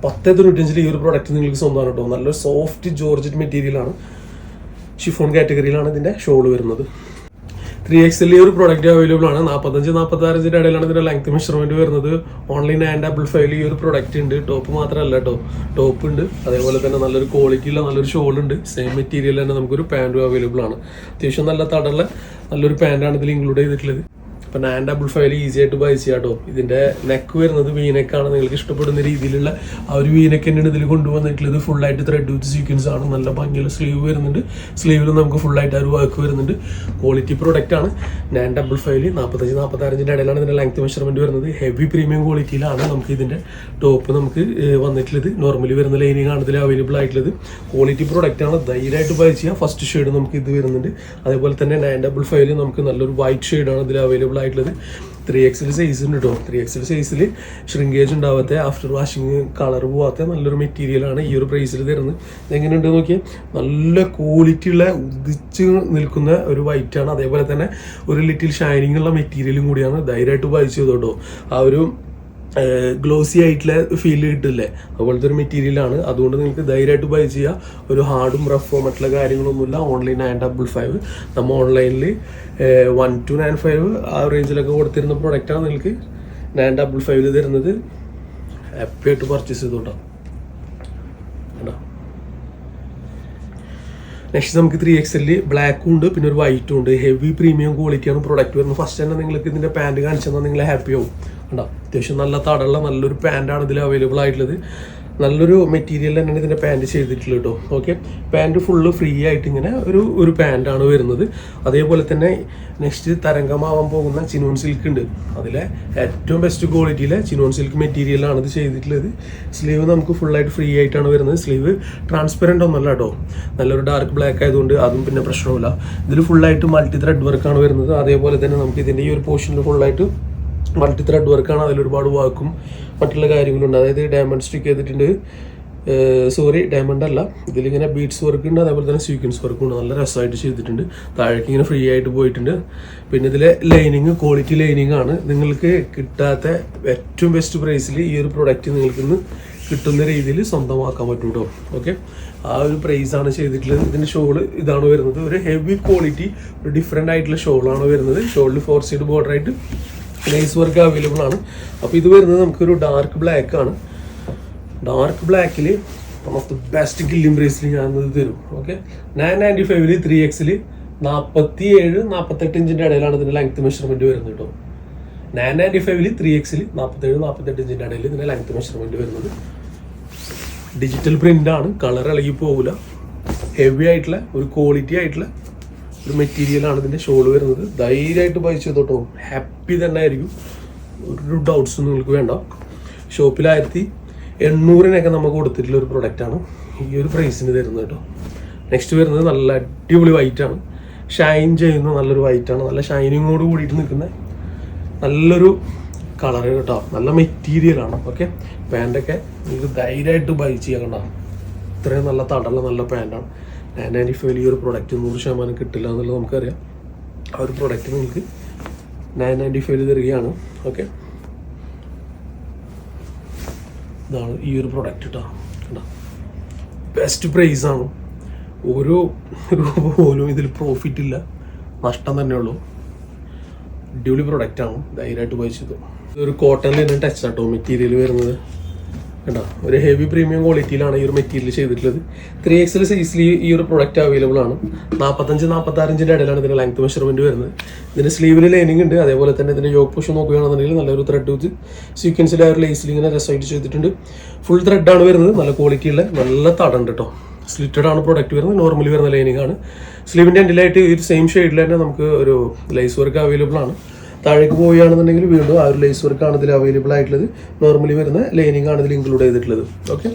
10-95 ഈ ഒരു പ്രൊഡക്റ്റ് നിങ്ങൾക്ക് സ്വന്തമാണ് കേട്ടോ. നല്ലൊരു സോഫ്റ്റ് ജോർജറ്റ് മെറ്റീരിയലാണ്. ഷിഫോൺ കാറ്റഗറിയിലാണ് ഇതിൻ്റെ ഷോൾ വരുന്നത്. 3XL ഈ ഒരു പ്രൊഡക്റ്റ് അവൈലബിൾ ആണ്. 45-46 ഇഞ്ചിൻ്റെ ഇടയിലാണ് ഇതിൻ്റെ ലെങ്ത് മെഷർമെൻറ്റ് വരുന്നത്. ഓൺലി 955 ഈ ഒരു പ്രൊഡക്റ്റ് ഉണ്ട്. ടോപ്പ് മാത്രമല്ല കേട്ടോ, ടോപ്പ് ഉണ്ട്. അതേപോലെ തന്നെ നല്ലൊരു ക്വാളിറ്റിയുള്ള നല്ലൊരു ഷോൾ ഉണ്ട്. സെയിം മെറ്റീരിയൽ തന്നെ നമുക്കൊരു പാൻറ്റും അവൈലബിൾ ആണ്. അത്യാവശ്യം നല്ല തടമുള്ള നല്ലൊരു പാൻറ്റാണ് ഇതിൽ ഇൻക്ലൂഡ് ചെയ്തിട്ടുള്ളത്. അപ്പോൾ 955 ഈസി ആയിട്ട് ബൈ ചെയ്യാം കേട്ടോ. ഇതിൻ്റെ നെക്ക് വരുന്നത് വീനെക്കാണ്. നിങ്ങൾക്ക് ഇഷ്ടപ്പെടുന്ന രീതിയിലുള്ള ആ ഒരു വീനെക്ക് തന്നെയാണ് ഇതിൽ കൊണ്ടുവന്നിട്ടുള്ളത്. ഫുള്ളായിട്ട് ത്രെഡ് വിത്ത് സീക്വൻസ് ആണ്. നല്ല ഭംഗിയുള്ള സ്ലീവ് വരുന്നുണ്ട്. സ്ലീവിൽ നമുക്ക് ഫുള്ളായിട്ട് ആ ഒരു വർക്ക് വരുന്നുണ്ട്. ക്വാളിറ്റി പ്രൊഡക്റ്റ് ആണ്. 955 45-46 ഇഞ്ചിൻ്റെ ഇടയിലാണ് ഇതിൻ്റെ ലെങ്ത് മെഷർമെൻറ്റ് വരുന്നത്. ഹെവി പ്രീമിയം ക്വാളിറ്റിയിലാണ് നമുക്ക് ഇതിൻ്റെ ടോപ്പ് നമുക്ക് വന്നിട്ടുള്ളത്. നോർമലി വരുന്ന ലൈനിങ് ആണ് ഇതിൽ അവൈലബിൾ ആയിട്ടുള്ളത്. ക്വാളിറ്റി പ്രൊഡക്റ്റ് ആണ്. ധൈര്യമായിട്ട് ബൈ ചെയ്യാം. ഫസ്റ്റ് ഷെയ്ഡ് നമുക്ക് ഇത് വരുന്നുണ്ട്. അതേപോലെ തന്നെ 955 നമുക്ക് നല്ലൊരു വൈറ്റ് ഷെയ്ഡാണ് ഇതിൽ അവൈലബിൾ ആയിട്ടുള്ളത്. 3XL സൈസ് ഉണ്ട് കേട്ടോ. 3XL സൈസിൽ ഷ്രിങ്കേജ് ഉണ്ടാവാത്ത, ആഫ്റ്റർ വാഷിങ് കളർ പോവാത്ത നല്ലൊരു മെറ്റീരിയലാണ് ഈ ഒരു പ്രൈസിൽ തരുന്നത്. ഇതെങ്ങനെയുണ്ട് നോക്കിയാൽ നല്ല ക്വാളിറ്റിയുള്ള ഉദിച്ച് നിൽക്കുന്ന ഒരു വൈറ്റ് ആണ്. അതേപോലെ തന്നെ ഒരു ലിറ്റിൽ ഷൈനിങ് ഉള്ള മെറ്റീരിയലും കൂടിയാണ്. ധൈര്യമായിട്ട് ബൈ ചെയ്തു കേട്ടോ. ആ ഒരു ഗ്ലോസി ആയിട്ടുള്ള ഫീൽ കിട്ടില്ലേ, അതുപോലത്തെ ഒരു മെറ്റീരിയലാണ്. അതുകൊണ്ട് നിങ്ങൾക്ക് ധൈര്യമായിട്ട് ബൈ ചെയ്യുക. ഒരു ഹാർഡും റഫോ മറ്റുള്ള കാര്യങ്ങളൊന്നുമില്ല. ഓൺലൈൻ 955 നമ്മൾ ഓൺലൈനിൽ 1295 ആ റേഞ്ചിലൊക്കെ കൊടുത്തിരുന്ന പ്രൊഡക്റ്റാണ് നിങ്ങൾക്ക് 955 തരുന്നത്. ഹാപ്പി ആയിട്ട് പർച്ചേസ് ചെയ്തോട്ടോ. നെക്സ്റ്റ് നമുക്ക് 3XL ബ്ലാക്കും ഉണ്ട്, പിന്നെ ഒരു വൈറ്റും ഉണ്ട്. ഹെവി പ്രീമിയം ക്വാളിറ്റിയാണ് പ്രൊഡക്റ്റ് വരുന്നത്. ഫസ്റ്റ് തന്നെ നിങ്ങൾക്ക് ഇതിൻ്റെ പാൻറ്റ് കാണിച്ചു തന്നാൽ നിങ്ങൾ ഹാപ്പി ആവും. കണ്ടോ, അത്യാവശ്യം നല്ല തടമുള്ള നല്ലൊരു പാൻറ്റാണ് ഇതിൽ അവൈലബിൾ ആയിട്ടുള്ളത്. നല്ലൊരു മെറ്റീരിയൽ തന്നെയാണ് ഇതിൻ്റെ പാൻറ്റ് ചെയ്തിട്ടുള്ളത് കേട്ടോ. ഓക്കെ, പാൻറ്റ് ഫുള്ള് ഫ്രീ ആയിട്ട് ഇങ്ങനെ ഒരു പാൻറ്റാണ് വരുന്നത്. അതേപോലെ തന്നെ നെക്സ്റ്റ് തരംഗമാവാൻ പോകുന്ന ചിനോൺ സിൽക്ക് ഉണ്ട്. അതിലെ ഏറ്റവും ബെസ്റ്റ് ക്വാളിറ്റിയിലെ ചിനോൺ സിൽക്ക് മെറ്റീരിയലാണ് ഇത് ചെയ്തിട്ടുള്ളത്. സ്ലീവ് നമുക്ക് ഫുള്ളായിട്ട് ഫ്രീ ആയിട്ടാണ് വരുന്നത്. സ്ലീവ് ട്രാൻസ്പെറൻ്റ് ഒന്നല്ല കേട്ടോ, നല്ലൊരു ഡാർക്ക് ബ്ലാക്ക് ആയതുകൊണ്ട് അതും പിന്നെ പ്രശ്നമില്ല. ഇതിൽ ഫുള്ളായിട്ട് മൾട്ടി ത്രെഡ് വർക്കാണ് വരുന്നത്. അതേപോലെ തന്നെ നമുക്ക് ഇതിൻ്റെ ഈ ഒരു പോർഷനിൽ ഫുള്ളായിട്ട് മൾട്ടി ത്രെഡ് വർക്കാണ്. അതിലൊരുപാട് വർക്കും മറ്റുള്ള കാര്യങ്ങളുണ്ട്. അതായത് ഡയമണ്ട് സ്റ്റിക്ക് ചെയ്തിട്ടുണ്ട്. ഡയമണ്ട് അല്ല, ഇതിലിങ്ങനെ ബീഡ്സ് വർക്ക് ഉണ്ട്. അതേപോലെ തന്നെ സീക്വൻസ് വർക്കും ഉണ്ട്. നല്ല രസമായിട്ട് ചെയ്തിട്ടുണ്ട്. താഴേക്ക് ഇങ്ങനെ ഫ്രീ ആയിട്ട് പോയിട്ടുണ്ട്. പിന്നെ ഇതിലെ ലൈനിങ് ക്വാളിറ്റി ലൈനിങ് ആണ്. നിങ്ങൾക്ക് കിട്ടാത്ത ഏറ്റവും ബെസ്റ്റ് പ്രൈസിൽ ഈ ഒരു പ്രൊഡക്റ്റ് നിങ്ങൾക്ക് ഇന്ന് കിട്ടുന്ന രീതിയിൽ സ്വന്തമാക്കാൻ പറ്റും കേട്ടോ. ഓക്കെ, ആ ഒരു പ്രൈസാണ് ചെയ്തിട്ടുള്ളത്. ഇതിൻ്റെ ഷോള് ഇതാണ് വരുന്നത്. ഒരു ഹെവി ക്വാളിറ്റി ഒരു ഡിഫറെൻ്റ് ആയിട്ടുള്ള ഷോളാണ് വരുന്നത്. ഷോളിൽ 4 സൈഡ് ബോർഡർ ആയിട്ട് ലേസ് വർക്ക് അവൈലബിൾ ആണ്. അപ്പോൾ ഇത് വരുന്നത് നമുക്കൊരു ഡാർക്ക് ബ്ലാക്ക് ആണ്. ഡാർക്ക് ബ്ലാക്കിൽ one of the best killing പ്രൈസിൽ ഞാനത് തരും. ഓക്കെ, 995 3XL 47-48 ഇഞ്ചിൻ്റെ ഇടയിലാണ് ഇതിൻ്റെ ലെങ്ത് മെഷർമെൻറ്റ് വരുന്നത് കേട്ടോ. 995 3XL 47-48 ഇഞ്ചിൻ്റെ ഇടയിൽ ഇതിൻ്റെ ലെങ്ത് മെഷർമെൻറ്റ് വരുന്നത്. ഡിജിറ്റൽ പ്രിൻ്റ് ആണ്. കളർ ഇളകി പോകില്ല. ഹെവി ആയിട്ടുള്ള ഒരു ക്വാളിറ്റി ആയിട്ടുള്ള ഒരു മെറ്റീരിയലാണ് ഇതിൻ്റെ ഷോൾ വരുന്നത്. ധൈര്യമായിട്ട് ബൈ ചെയ്തോട്ടോ. ഹാപ്പി തന്നെ ആയിരിക്കും. ഒരു ഡൗട്ട്സും നിങ്ങൾക്ക് വേണ്ട. ഷോപ്പിൽ 1800 നമുക്ക് കൊടുത്തിട്ടുള്ള ഒരു പ്രൊഡക്റ്റാണ് ഈ ഒരു പ്രൈസിന് തരുന്നത് കേട്ടോ. നെക്സ്റ്റ് വരുന്നത് നല്ല അടിപൊളി വൈറ്റാണ്. ഷൈൻ ചെയ്യുന്ന നല്ലൊരു വൈറ്റാണ്. നല്ല ഷൈനിങ്ങോട് കൂടിയിട്ട് നിൽക്കുന്ന നല്ലൊരു കളർ കേട്ടോ. നല്ല മെറ്റീരിയലാണ്. ഓക്കെ, പാൻറ്റൊക്കെ നിങ്ങൾക്ക് ധൈര്യമായിട്ട് ബൈ ചെയ്യാൻ കണ്ടോ. ഇത്രയും നല്ല തടല്ല നല്ല പാൻറ്റാണ്. 995 ഈ ഒരു പ്രൊഡക്റ്റ് 100% കിട്ടില്ല എന്നുള്ളത് നമുക്കറിയാം. ആ ഒരു പ്രൊഡക്റ്റ് നിങ്ങൾക്ക് 995 തരികയാണ്. ഓക്കെ, ഇതാണ് ഈ ഒരു പ്രൊഡക്റ്റ് കേട്ടോ. കേട്ടോ, ബെസ്റ്റ് പ്രൈസാണ്. ഓരോ രൂപ പോലും ഇതിൽ പ്രോഫിറ്റ് ഇല്ല, നഷ്ടം തന്നെയുള്ളൂ. അടിപൊളി പ്രൊഡക്റ്റാണ്. ധൈര്യമായിട്ട് ബൈ ചെയ്തു. ഇതൊരു കോട്ടണിൽ തന്നെ ടച്ച് ആട്ടോ മെറ്റീരിയൽ വരുന്നത് കേട്ടോ. ഒരു ഹെവി പ്രീമിയം ക്വാളിറ്റിയിലാണ് ഈ ഒരു മെറ്റീരിയൽ ചെയ്തിട്ടുള്ളത്. 3XL സൈസിൽ ഈ ഒരു പ്രൊഡക്റ്റ് അവൈലബിൾ ആണ്. 45-46 ഇഞ്ചിൻ്റെ ഇടയിലാണ് ഇതിൻ്റെ ലെങ്ത് മെഷർമെൻറ്റ് വരുന്നത്. ഇതിൻ്റെ സ്ലീവിൽ ലൈനിങ് ഉണ്ട്. അതേപോലെ തന്നെ ഇതിൻ്റെ യോക്ക് പോഷൻ നോക്കുകയാണെന്നുണ്ടെങ്കിൽ നല്ലൊരു ത്രെഡ് വെച്ച് സീക്വൻസിൽ ആ ഒരു ലേസിൽ ഇങ്ങനെ രസമായിട്ട് ചെയ്തിട്ടുണ്ട്. ഫുൾ ത്രെഡാണ് വരുന്നത്. നല്ല ക്വാളിറ്റിയുള്ള നല്ല തടണ്ട് കേട്ടോ. സ്ലിറ്റഡ് ആണ് പ്രൊഡക്റ്റ് വരുന്നത്. നോർമലി വരുന്ന ലൈനിങ് ആണ്. സ്ലീവിൻ്റെ എൻഡിലായിട്ട് ഈ ഒരു സെയിം ഷെയ്ഡിൽ തന്നെ നമുക്ക് ഒരു ലേസ് വർക്ക് അവൈലബിൾ ആണ്. താഴേക്ക് പോവുകയാണെന്നുണ്ടെങ്കിൽ വീണ്ടും ആ ഒരു ലേസ് വർക്കാണ് ഇതിൽ അവൈലബിൾ ആയിട്ടുള്ളത്. നോർമലി വരുന്ന ലൈനിങ് ആണ് ഇതിൽ ഇൻക്ലൂഡ് ചെയ്തിട്ടുള്ളത്. ഓക്കെ,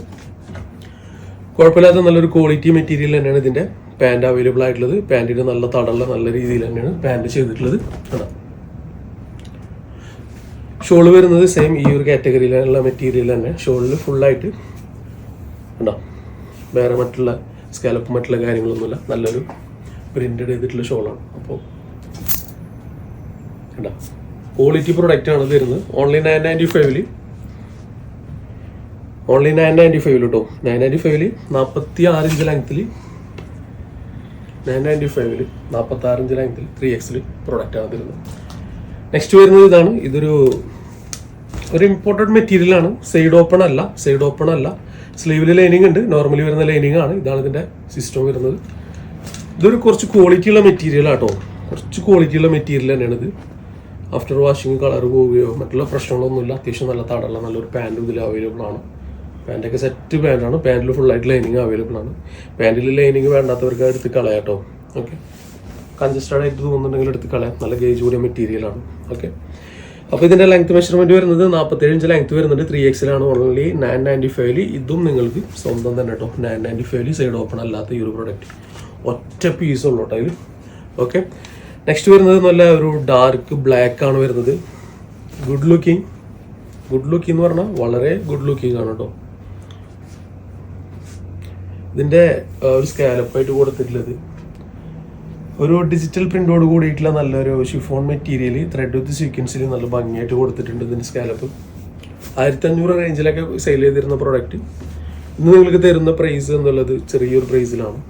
കുഴപ്പമില്ലാത്ത നല്ലൊരു ക്വാളിറ്റി മെറ്റീരിയൽ തന്നെയാണ് ഇതിൻ്റെ പാൻറ് അവൈലബിൾ ആയിട്ടുള്ളത്. പാൻറ്റിന് നല്ല തടമുള്ള നല്ല രീതിയിൽ തന്നെയാണ് പാൻറ് ചെയ്തിട്ടുള്ളത്. ഷോൾ വരുന്നത് സെയിം ഈ ഒരു കാറ്റഗറിയിലുള്ള മെറ്റീരിയൽ തന്നെ. ഷോളിൽ ഫുള്ളായിട്ട് ഉണ്ടോ, വേറെ മറ്റുള്ള സ്കാലപ്പ് മറ്റുള്ള കാര്യങ്ങളൊന്നുമില്ല, നല്ലൊരു പ്രിന്റഡ് ചെയ്തിട്ടുള്ള ഷോളാണ്. അപ്പോൾ ഉണ്ടോ, ക്വാളിറ്റി പ്രൊഡക്റ്റാണ് തരുന്നത്. ഓൺലി 995 ഓൺലി 995 കേട്ടോ. 995 46 ഇഞ്ച് ലെങ്ത്തിൽ 995 46 ഇഞ്ച് ലെങ്ത്തിൽ 3XL പ്രൊഡക്റ്റാണ് തരുന്നത്. നെക്സ്റ്റ് വരുന്നത് ഇതാണ്. ഇതൊരു ഇമ്പോർട്ടഡ് മെറ്റീരിയലാണ്. സൈഡ് ഓപ്പൺ അല്ല. സ്ലീവിൽ ലൈനിങ് ഉണ്ട്, നോർമലി വരുന്ന ലൈനിങ് ആണ്. ഇതാണ് ഇതിൻ്റെ സിസ്റ്റം വരുന്നത്. ഇതൊരു കുറച്ച് ക്വാളിറ്റിയുള്ള മെറ്റീരിയൽ ആട്ടോ, കുറച്ച് ക്വാളിറ്റിയുള്ള മെറ്റീരിയൽ തന്നെയാണിത്. ആഫ്റ്റർ വാഷിങ് കളർ പോവുകയോ മറ്റുള്ള പ്രശ്നങ്ങളൊന്നുമില്ല. അത്യാവശ്യം നല്ല തടമുള്ള നല്ലൊരു പാൻറ്റും ഇതിൽ അവൈലബിൾ ആണ്. പാൻറ്റൊക്കെ സെറ്റ് പാൻറ്റാണ്. പാൻറ്റിൽ ഫുള്ളായിട്ട് ലൈനിങ് അവൈലബിൾ ആണ്. പാൻറ്റിൽ ലൈനിങ് വേണ്ടാത്തവർക്ക് എടുത്ത് കളയാട്ടോ. ഓക്കെ, കൺജസ്റ്റഡ് ആയിട്ട് തോന്നുന്നുണ്ടെങ്കിൽ എടുത്ത് കളയാം. നല്ല ഗേജ് കൂടിയ മെറ്റീരിയലാണ്. ഓക്കെ, അപ്പോൾ ഇതിൻ്റെ ലെങ്ത് മെഷർമെൻറ്റ് വരുന്നത് 47 ഇഞ്ച് ലെങ്ത് വരുന്നുണ്ട്. 3XL ആണ്. ഓൺലി 995. ഇതും നിങ്ങൾക്ക് സ്വന്തം തന്നെ കേട്ടോ. 995 സൈഡ് ഓപ്പൺ അല്ലാത്ത ഈ ഒരു പ്രൊഡക്റ്റ് ഒറ്റ പീസ് ഉള്ളൂ കേട്ടോ അതിൽ. ഓക്കെ, നെക്സ്റ്റ് വരുന്നത് നല്ല ഒരു ഡാർക്ക് ബ്ലാക്ക് ആണ് വരുന്നത്. ഗുഡ് ലുക്കിംഗ് എന്ന് പറഞ്ഞാൽ വളരെ ഗുഡ് ലുക്കിംഗ് ആണ് കേട്ടോ. ഇതിൻ്റെ ഒരു സ്കാലപ്പായിട്ട് കൊടുത്തിട്ടുള്ളത് ഒരു ഡിജിറ്റൽ പ്രിന്റോട് കൂടിയിട്ടുള്ള നല്ലൊരു ഷിഫോൺ മെറ്റീരിയൽ ത്രെഡ് വിത്ത് സീക്വൻസിൽ നല്ല ഭംഗിയായിട്ട് കൊടുത്തിട്ടുണ്ട്. ഇതിൻ്റെ സ്കാലപ്പ് 1500 റേഞ്ചിലൊക്കെ സെയിൽ ചെയ്തിരുന്ന പ്രോഡക്റ്റ് ഇന്ന് നിങ്ങൾക്ക് തരുന്ന പ്രൈസ് എന്നുള്ളത് ചെറിയൊരു പ്രൈസിലാണ്.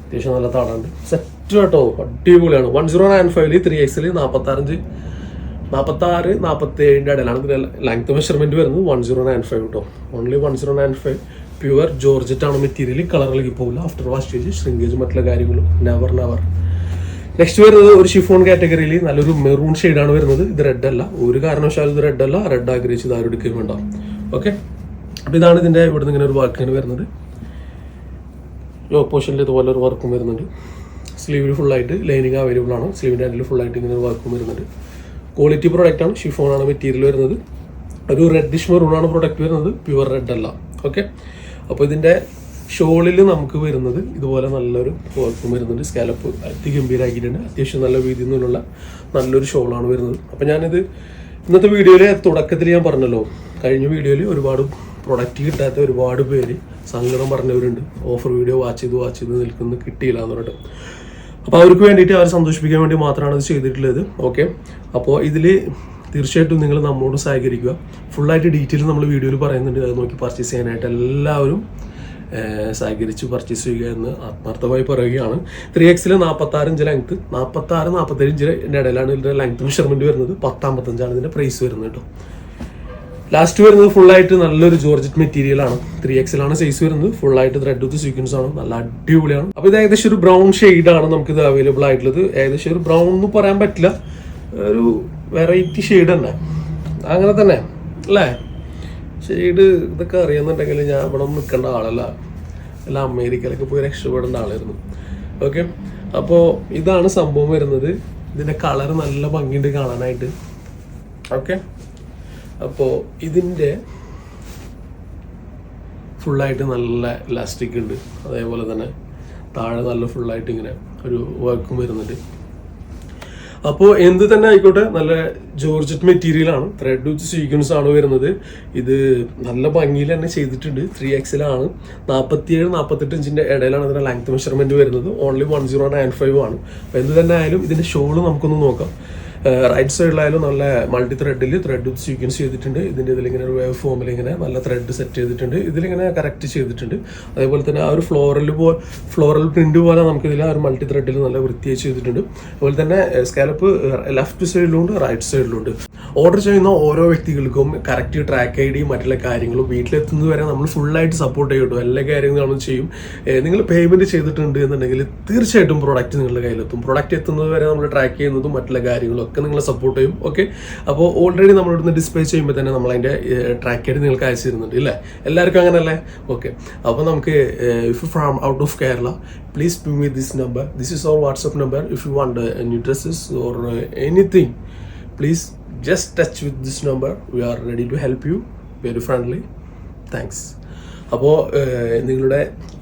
അത്യാവശ്യം നല്ല താടുണ്ട്, സെറ്റ് കേട്ടോ, അടിപൊളിയാണ്. 1095 3XL 46-47 ഇടയിലാണ് ഇതിൻ്റെ ലെങ്ത് മെഷർമെൻറ്റ് വരുന്നത്. 1095 കേട്ടോ. ഓൺലി 1095. പ്യുവർ ജോർജറ്റ് ആണ് മെറ്റീരിയൽ. കളറിലേക്ക് പോകില്ല. ആഫ്റ്റർ വാഷേജ് ഷ്രിങ്കേജ് മറ്റുള്ള കാര്യങ്ങളും നെവർ. നെക്സ്റ്റ് വരുന്നത് ഒരു ഷിഫോൺ കാറ്റഗറിയിൽ നല്ലൊരു മെറൂൺ ഷെയ്ഡാണ് വരുന്നത്. ഇത് റെഡ് അല്ല, ഒരു കാരണവശാലും ഇത് റെഡ് അല്ല. റെഡ് ആഗ്രഹിച്ച് ഇത് ആരും എടുക്കുകയും വേണ്ട. ഓക്കെ, അപ്പോൾ ഇതാണ് ഇതിൻ്റെ ഇവിടുന്ന് ഇങ്ങനെ ഒരു വർക്കാണ് വരുന്നത്. പോർഷനിൽ ഇതുപോലെ ഒരു വർക്കും വരുന്നുണ്ട്. സ്ലീവിൽ ഫുള്ളായിട്ട് ലൈനിങ് അവൈലബിൾ ആണ്. സ്ലീവിൻ്റെ ഹാൻഡിൽ ഫുള്ളായിട്ട് ഇങ്ങനെ ഒരു വർക്കും വരുന്നുണ്ട്. ക്വാളിറ്റി പ്രൊഡക്റ്റ് ആണ്. ഷിഫോണാണ് മെറ്റീരിയൽ വരുന്നത്. ഒരു റെഡിഷ് മെറൂണാണ് പ്രൊഡക്റ്റ് വരുന്നത്, പ്യുവർ റെഡ് അല്ല. ഓക്കെ, അപ്പോൾ ഇതിൻ്റെ ഷോളിൽ നമുക്ക് വരുന്നത് ഇതുപോലെ നല്ലൊരു വർക്കും വരുന്നുണ്ട്. സ്കാലപ്പ് അതിഗംഭീരമാക്കിയിട്ടുണ്ട്. അത്യാവശ്യം നല്ല വീതിയിൽ നിന്നുള്ള നല്ലൊരു ഷോളാണ് വരുന്നത്. അപ്പോൾ ഞാനിത് ഇന്നത്തെ വീഡിയോയിൽ തുടക്കത്തിൽ ഞാൻ പറഞ്ഞല്ലോ, കഴിഞ്ഞ വീഡിയോയിൽ ഒരുപാട് പ്രൊഡക്റ്റ് കിട്ടാത്ത ഒരുപാട് പേര് സങ്കടം പറഞ്ഞവരുണ്ട്. ഓഫർ വീഡിയോ വാച്ച് ചെയ്ത് നിൽക്കുന്നത് കിട്ടിയില്ല എന്ന് പറഞ്ഞിട്ട്. അപ്പോൾ അവർക്ക് വേണ്ടിയിട്ട് അവരെ സന്തോഷിപ്പിക്കാൻ വേണ്ടി മാത്രമാണ് ഇത് ചെയ്തിട്ടുള്ളത്. ഓക്കെ, അപ്പോൾ ഇതിൽ തീർച്ചയായിട്ടും നിങ്ങൾ നമ്മോട് സഹകരിക്കുക. ഫുള്ളായിട്ട് ഡീറ്റെയിൽ നമ്മൾ വീഡിയോയിൽ പറയുന്നുണ്ട്. അത് നോക്കി പർച്ചേസ് ചെയ്യാനായിട്ട് എല്ലാവരും സഹകരിച്ച് പർച്ചേസ് ചെയ്യുക എന്ന് ആത്മാർത്ഥമായി പറയുകയാണ്. 3XL 46 ഇഞ്ച് ലെങ്ത്ത്, 46-47 ഇഞ്ചിൻ്റെ ഇടയിലാണ് ഇതിൻ്റെ ലെങ്ത്ത് മെഷർമെൻറ്റ് വരുന്നത്. 1055 ഇതിൻ്റെ പ്രൈസ് വരുന്നത് കേട്ടോ. ലാസ്റ്റ് വരുന്നത് ഫുള്ളായിട്ട് നല്ലൊരു ജോർജറ്റ് മെറ്റീരിയൽ ആണ്. 3XL ആണ് സൈസ് വരുന്നത്. ഫുള്ളായിട്ട് ത്രെഡ് വിത്ത് സീക്വൻസ് ആണ്. നല്ല അടിപൊളിയാണ്. അപ്പോൾ ഇത് ഏകദേശം ഒരു ബ്രൗൺ ഷെയ്ഡാണ് നമുക്കിത് അവൈലബിൾ ആയിട്ടുള്ളത്. ഏകദേശം ഒരു ബ്രൗൺ എന്ന് പറയാൻ പറ്റില്ല, ഒരു വെറൈറ്റി ഷെയ്ഡ് തന്നെ, അങ്ങനെ തന്നെ അല്ലേ ഷെയ്ഡ്. ഇതൊക്കെ അറിയുന്നുണ്ടെങ്കിൽ ഞാൻ ഇവിടെ നിൽക്കേണ്ട ആളല്ല, എല്ലാം അമേരിക്കയിലൊക്കെ പോയി രക്ഷപ്പെടേണ്ട ആളായിരുന്നു. ഓക്കെ, അപ്പോൾ ഇതാണ് സംഭവം വരുന്നത്. ഇതിൻ്റെ കളർ നല്ല ഭംഗിയുണ്ട് കാണാനായിട്ട്. ഓക്കെ, അപ്പോൾ ഇതിൻ്റെ ഫുള്ളായിട്ട് നല്ല ഇലാസ്റ്റിക് ഉണ്ട്. അതേപോലെ തന്നെ താഴെ നല്ല ഫുള്ളായിട്ട് ഇങ്ങനെ ഒരു വർക്കും വരുന്നുണ്ട്. അപ്പോൾ എന്ത് തന്നെ ആയിക്കോട്ടെ, നല്ല ജോർജറ്റ് മെറ്റീരിയൽ ആണ്. ത്രെഡ് വിത്ത് സീക്വൻസ് ആണ് വരുന്നത്. ഇത് നല്ല ഭംഗിയിൽ തന്നെ ചെയ്തിട്ടുണ്ട്. 3XL ആണ്. 47-48 ഇഞ്ചിൻ്റെ ഇടയിലാണ് ഇതിൻ്റെ ലെങ്ത് മെഷർമെൻറ്റ് വരുന്നത്. ഓൺലി 1095 ആണ്. അപ്പോൾ എന്ത് തന്നെ ആയാലും ഇതിൻ്റെ ഷോള് നമുക്കൊന്ന് നോക്കാം. റൈറ്റ് സൈഡിലായാലും നല്ല മൾട്ടി ത്രെഡ് വിത്ത് സീക്വൻസ് ചെയ്തിട്ടുണ്ട്. ഇതിൻ്റെ ഇതിലിങ്ങനെ ഒരു വേവ് ഫോമിൽ ഇങ്ങനെ നല്ല ത്രെഡ് സെറ്റ് ചെയ്തിട്ടുണ്ട്. ഇതിലിങ്ങനെ കറക്റ്റ് ചെയ്തിട്ടുണ്ട്. അതേപോലെ തന്നെ ആ ഒരു ഫ്ലോറൽ പ്രിന്റ് പോലെ നമുക്കിതിൽ ആ ഒരു മൾട്ടി ത്രെഡിൽ നല്ല വൃത്തിയായി ചെയ്തിട്ടുണ്ട്. അതുപോലെ തന്നെ സ്കാലപ്പ് ലെഫ്റ്റ് സൈഡിലുണ്ട്, റൈറ്റ് സൈഡിലുണ്ട്. ഓർഡർ ചെയ്യുന്ന ഓരോ വ്യക്തികൾക്കും കറക്റ്റ് ട്രാക്ക് ID മറ്റുള്ള കാര്യങ്ങളും വീട്ടിലെത്തുന്നത് വരെ നമ്മൾ ഫുള്ളായിട്ട് സപ്പോർട്ട് ചെയ്യട്ടോ. എല്ലാ കാര്യങ്ങളും നമ്മൾ ചെയ്യും. നിങ്ങൾ പേയ്മെൻറ്റ് ചെയ്തിട്ടുണ്ട് എന്നുണ്ടെങ്കിൽ തീർച്ചയായിട്ടും പ്രോഡക്റ്റ് നിങ്ങളുടെ കയ്യിലെത്തും. പ്രോഡക്റ്റ് എത്തുന്നത് വരെ നമ്മൾ ട്രാക്ക് ചെയ്യുന്നതും മറ്റുള്ള കാര്യങ്ങളും ഒക്കെ നിങ്ങളെ സപ്പോർട്ട് ചെയ്യും. ഓക്കെ, അപ്പോൾ ഓൾറെഡി നമ്മൾ ഇവിടുന്ന് ഡിസ്പ്ലേ ചെയ്യുമ്പോൾ തന്നെ നമ്മൾ അതിൻ്റെ ട്രാക്ക് ചെയ്ത് നിങ്ങൾക്ക് അയച്ചു തരുന്നുണ്ട് ഇല്ലേ? എല്ലാവർക്കും അങ്ങനല്ലേ? ഓക്കെ, അപ്പോൾ നമുക്ക് if from out of Kerala please ping with this number. This is our WhatsApp number. If you want any dresses or anything, please just touch with this number. We are ready to help you. Very friendly. Thanks. അപ്പോൾ നിങ്ങളുടെ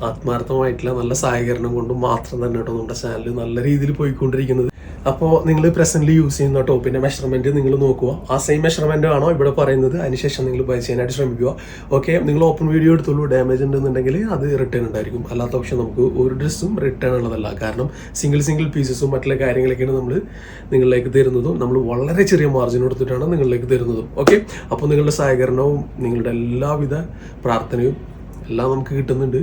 ആത്മാർത്ഥമായിട്ടുള്ള നല്ല സഹകരണം കൊണ്ട് മാത്രം തന്നെ കേട്ടോ നമ്മുടെ channel നല്ല രീതിയിൽ പോയിക്കൊണ്ടിരിക്കുന്നത്. അപ്പോൾ നിങ്ങൾ പ്രസന്റ്ലി യൂസ് ചെയ്യുന്ന ടോപ്പിന്റെ മെഷർമെന്റ് നിങ്ങൾ നോക്കുക. ആ സെയിം മെഷർമെന്റ് ആണോ ഇവിടെ പറയുന്നത്, അതിനുശേഷം നിങ്ങൾ ബൈ ചെയ്യാനായിട്ട് ശ്രമിക്കുക. ഓക്കെ, നിങ്ങൾ ഓപ്പൺ വീഡിയോ എടുത്തുള്ളൂ, ഡാമേജ് ഉണ്ടെന്നുണ്ടെങ്കിൽ അത് റിട്ടേൺ ഉണ്ടായിരിക്കും. അല്ലാത്ത പക്ഷേ നമുക്ക് ഒരു ഡ്രസ്സും റിട്ടേൺ ഉള്ളതല്ല. കാരണം സിംഗിൾ പീസസും മറ്റുള്ള കാര്യങ്ങളൊക്കെയാണ് നമ്മൾ നിങ്ങളിലേക്ക് തരുന്നതും. നമ്മൾ വളരെ ചെറിയ മാർജിൻ കൊടുത്തിട്ടാണ് നിങ്ങളിലേക്ക് തരുന്നതും. ഓക്കെ, അപ്പോൾ നിങ്ങളുടെ സഹകരണവും നിങ്ങളുടെ എല്ലാവിധ പ്രാർത്ഥനയും എല്ലാം നമുക്ക് കിട്ടുന്നുണ്ട്.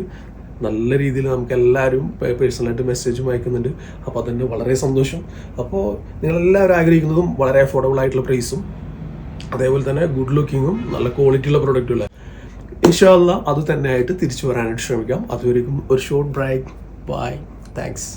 നല്ല രീതിയിൽ നമുക്ക് എല്ലാവരും പേഴ്സണലായിട്ട് മെസ്സേജും അയക്കുന്നുണ്ട്. അപ്പോൾ അതിൻ്റെ വളരെ സന്തോഷം. അപ്പോൾ നിങ്ങളെല്ലാവരും ആഗ്രഹിക്കുന്നതും വളരെ അഫോർഡബിൾ ആയിട്ടുള്ള പ്രൈസും അതേപോലെ തന്നെ ഗുഡ് ലുക്കിങ്ങും നല്ല ക്വാളിറ്റിയുള്ള പ്രൊഡക്റ്റുള്ള ഇൻഷാ അല്ലാഹ് അത് തന്നെയായിട്ട് തിരിച്ചു വരാനായിട്ട് ശ്രമിക്കാം. അതുവരെയും ഒരു ഷോർട്ട് ബ്രേക്ക്. By, thanks.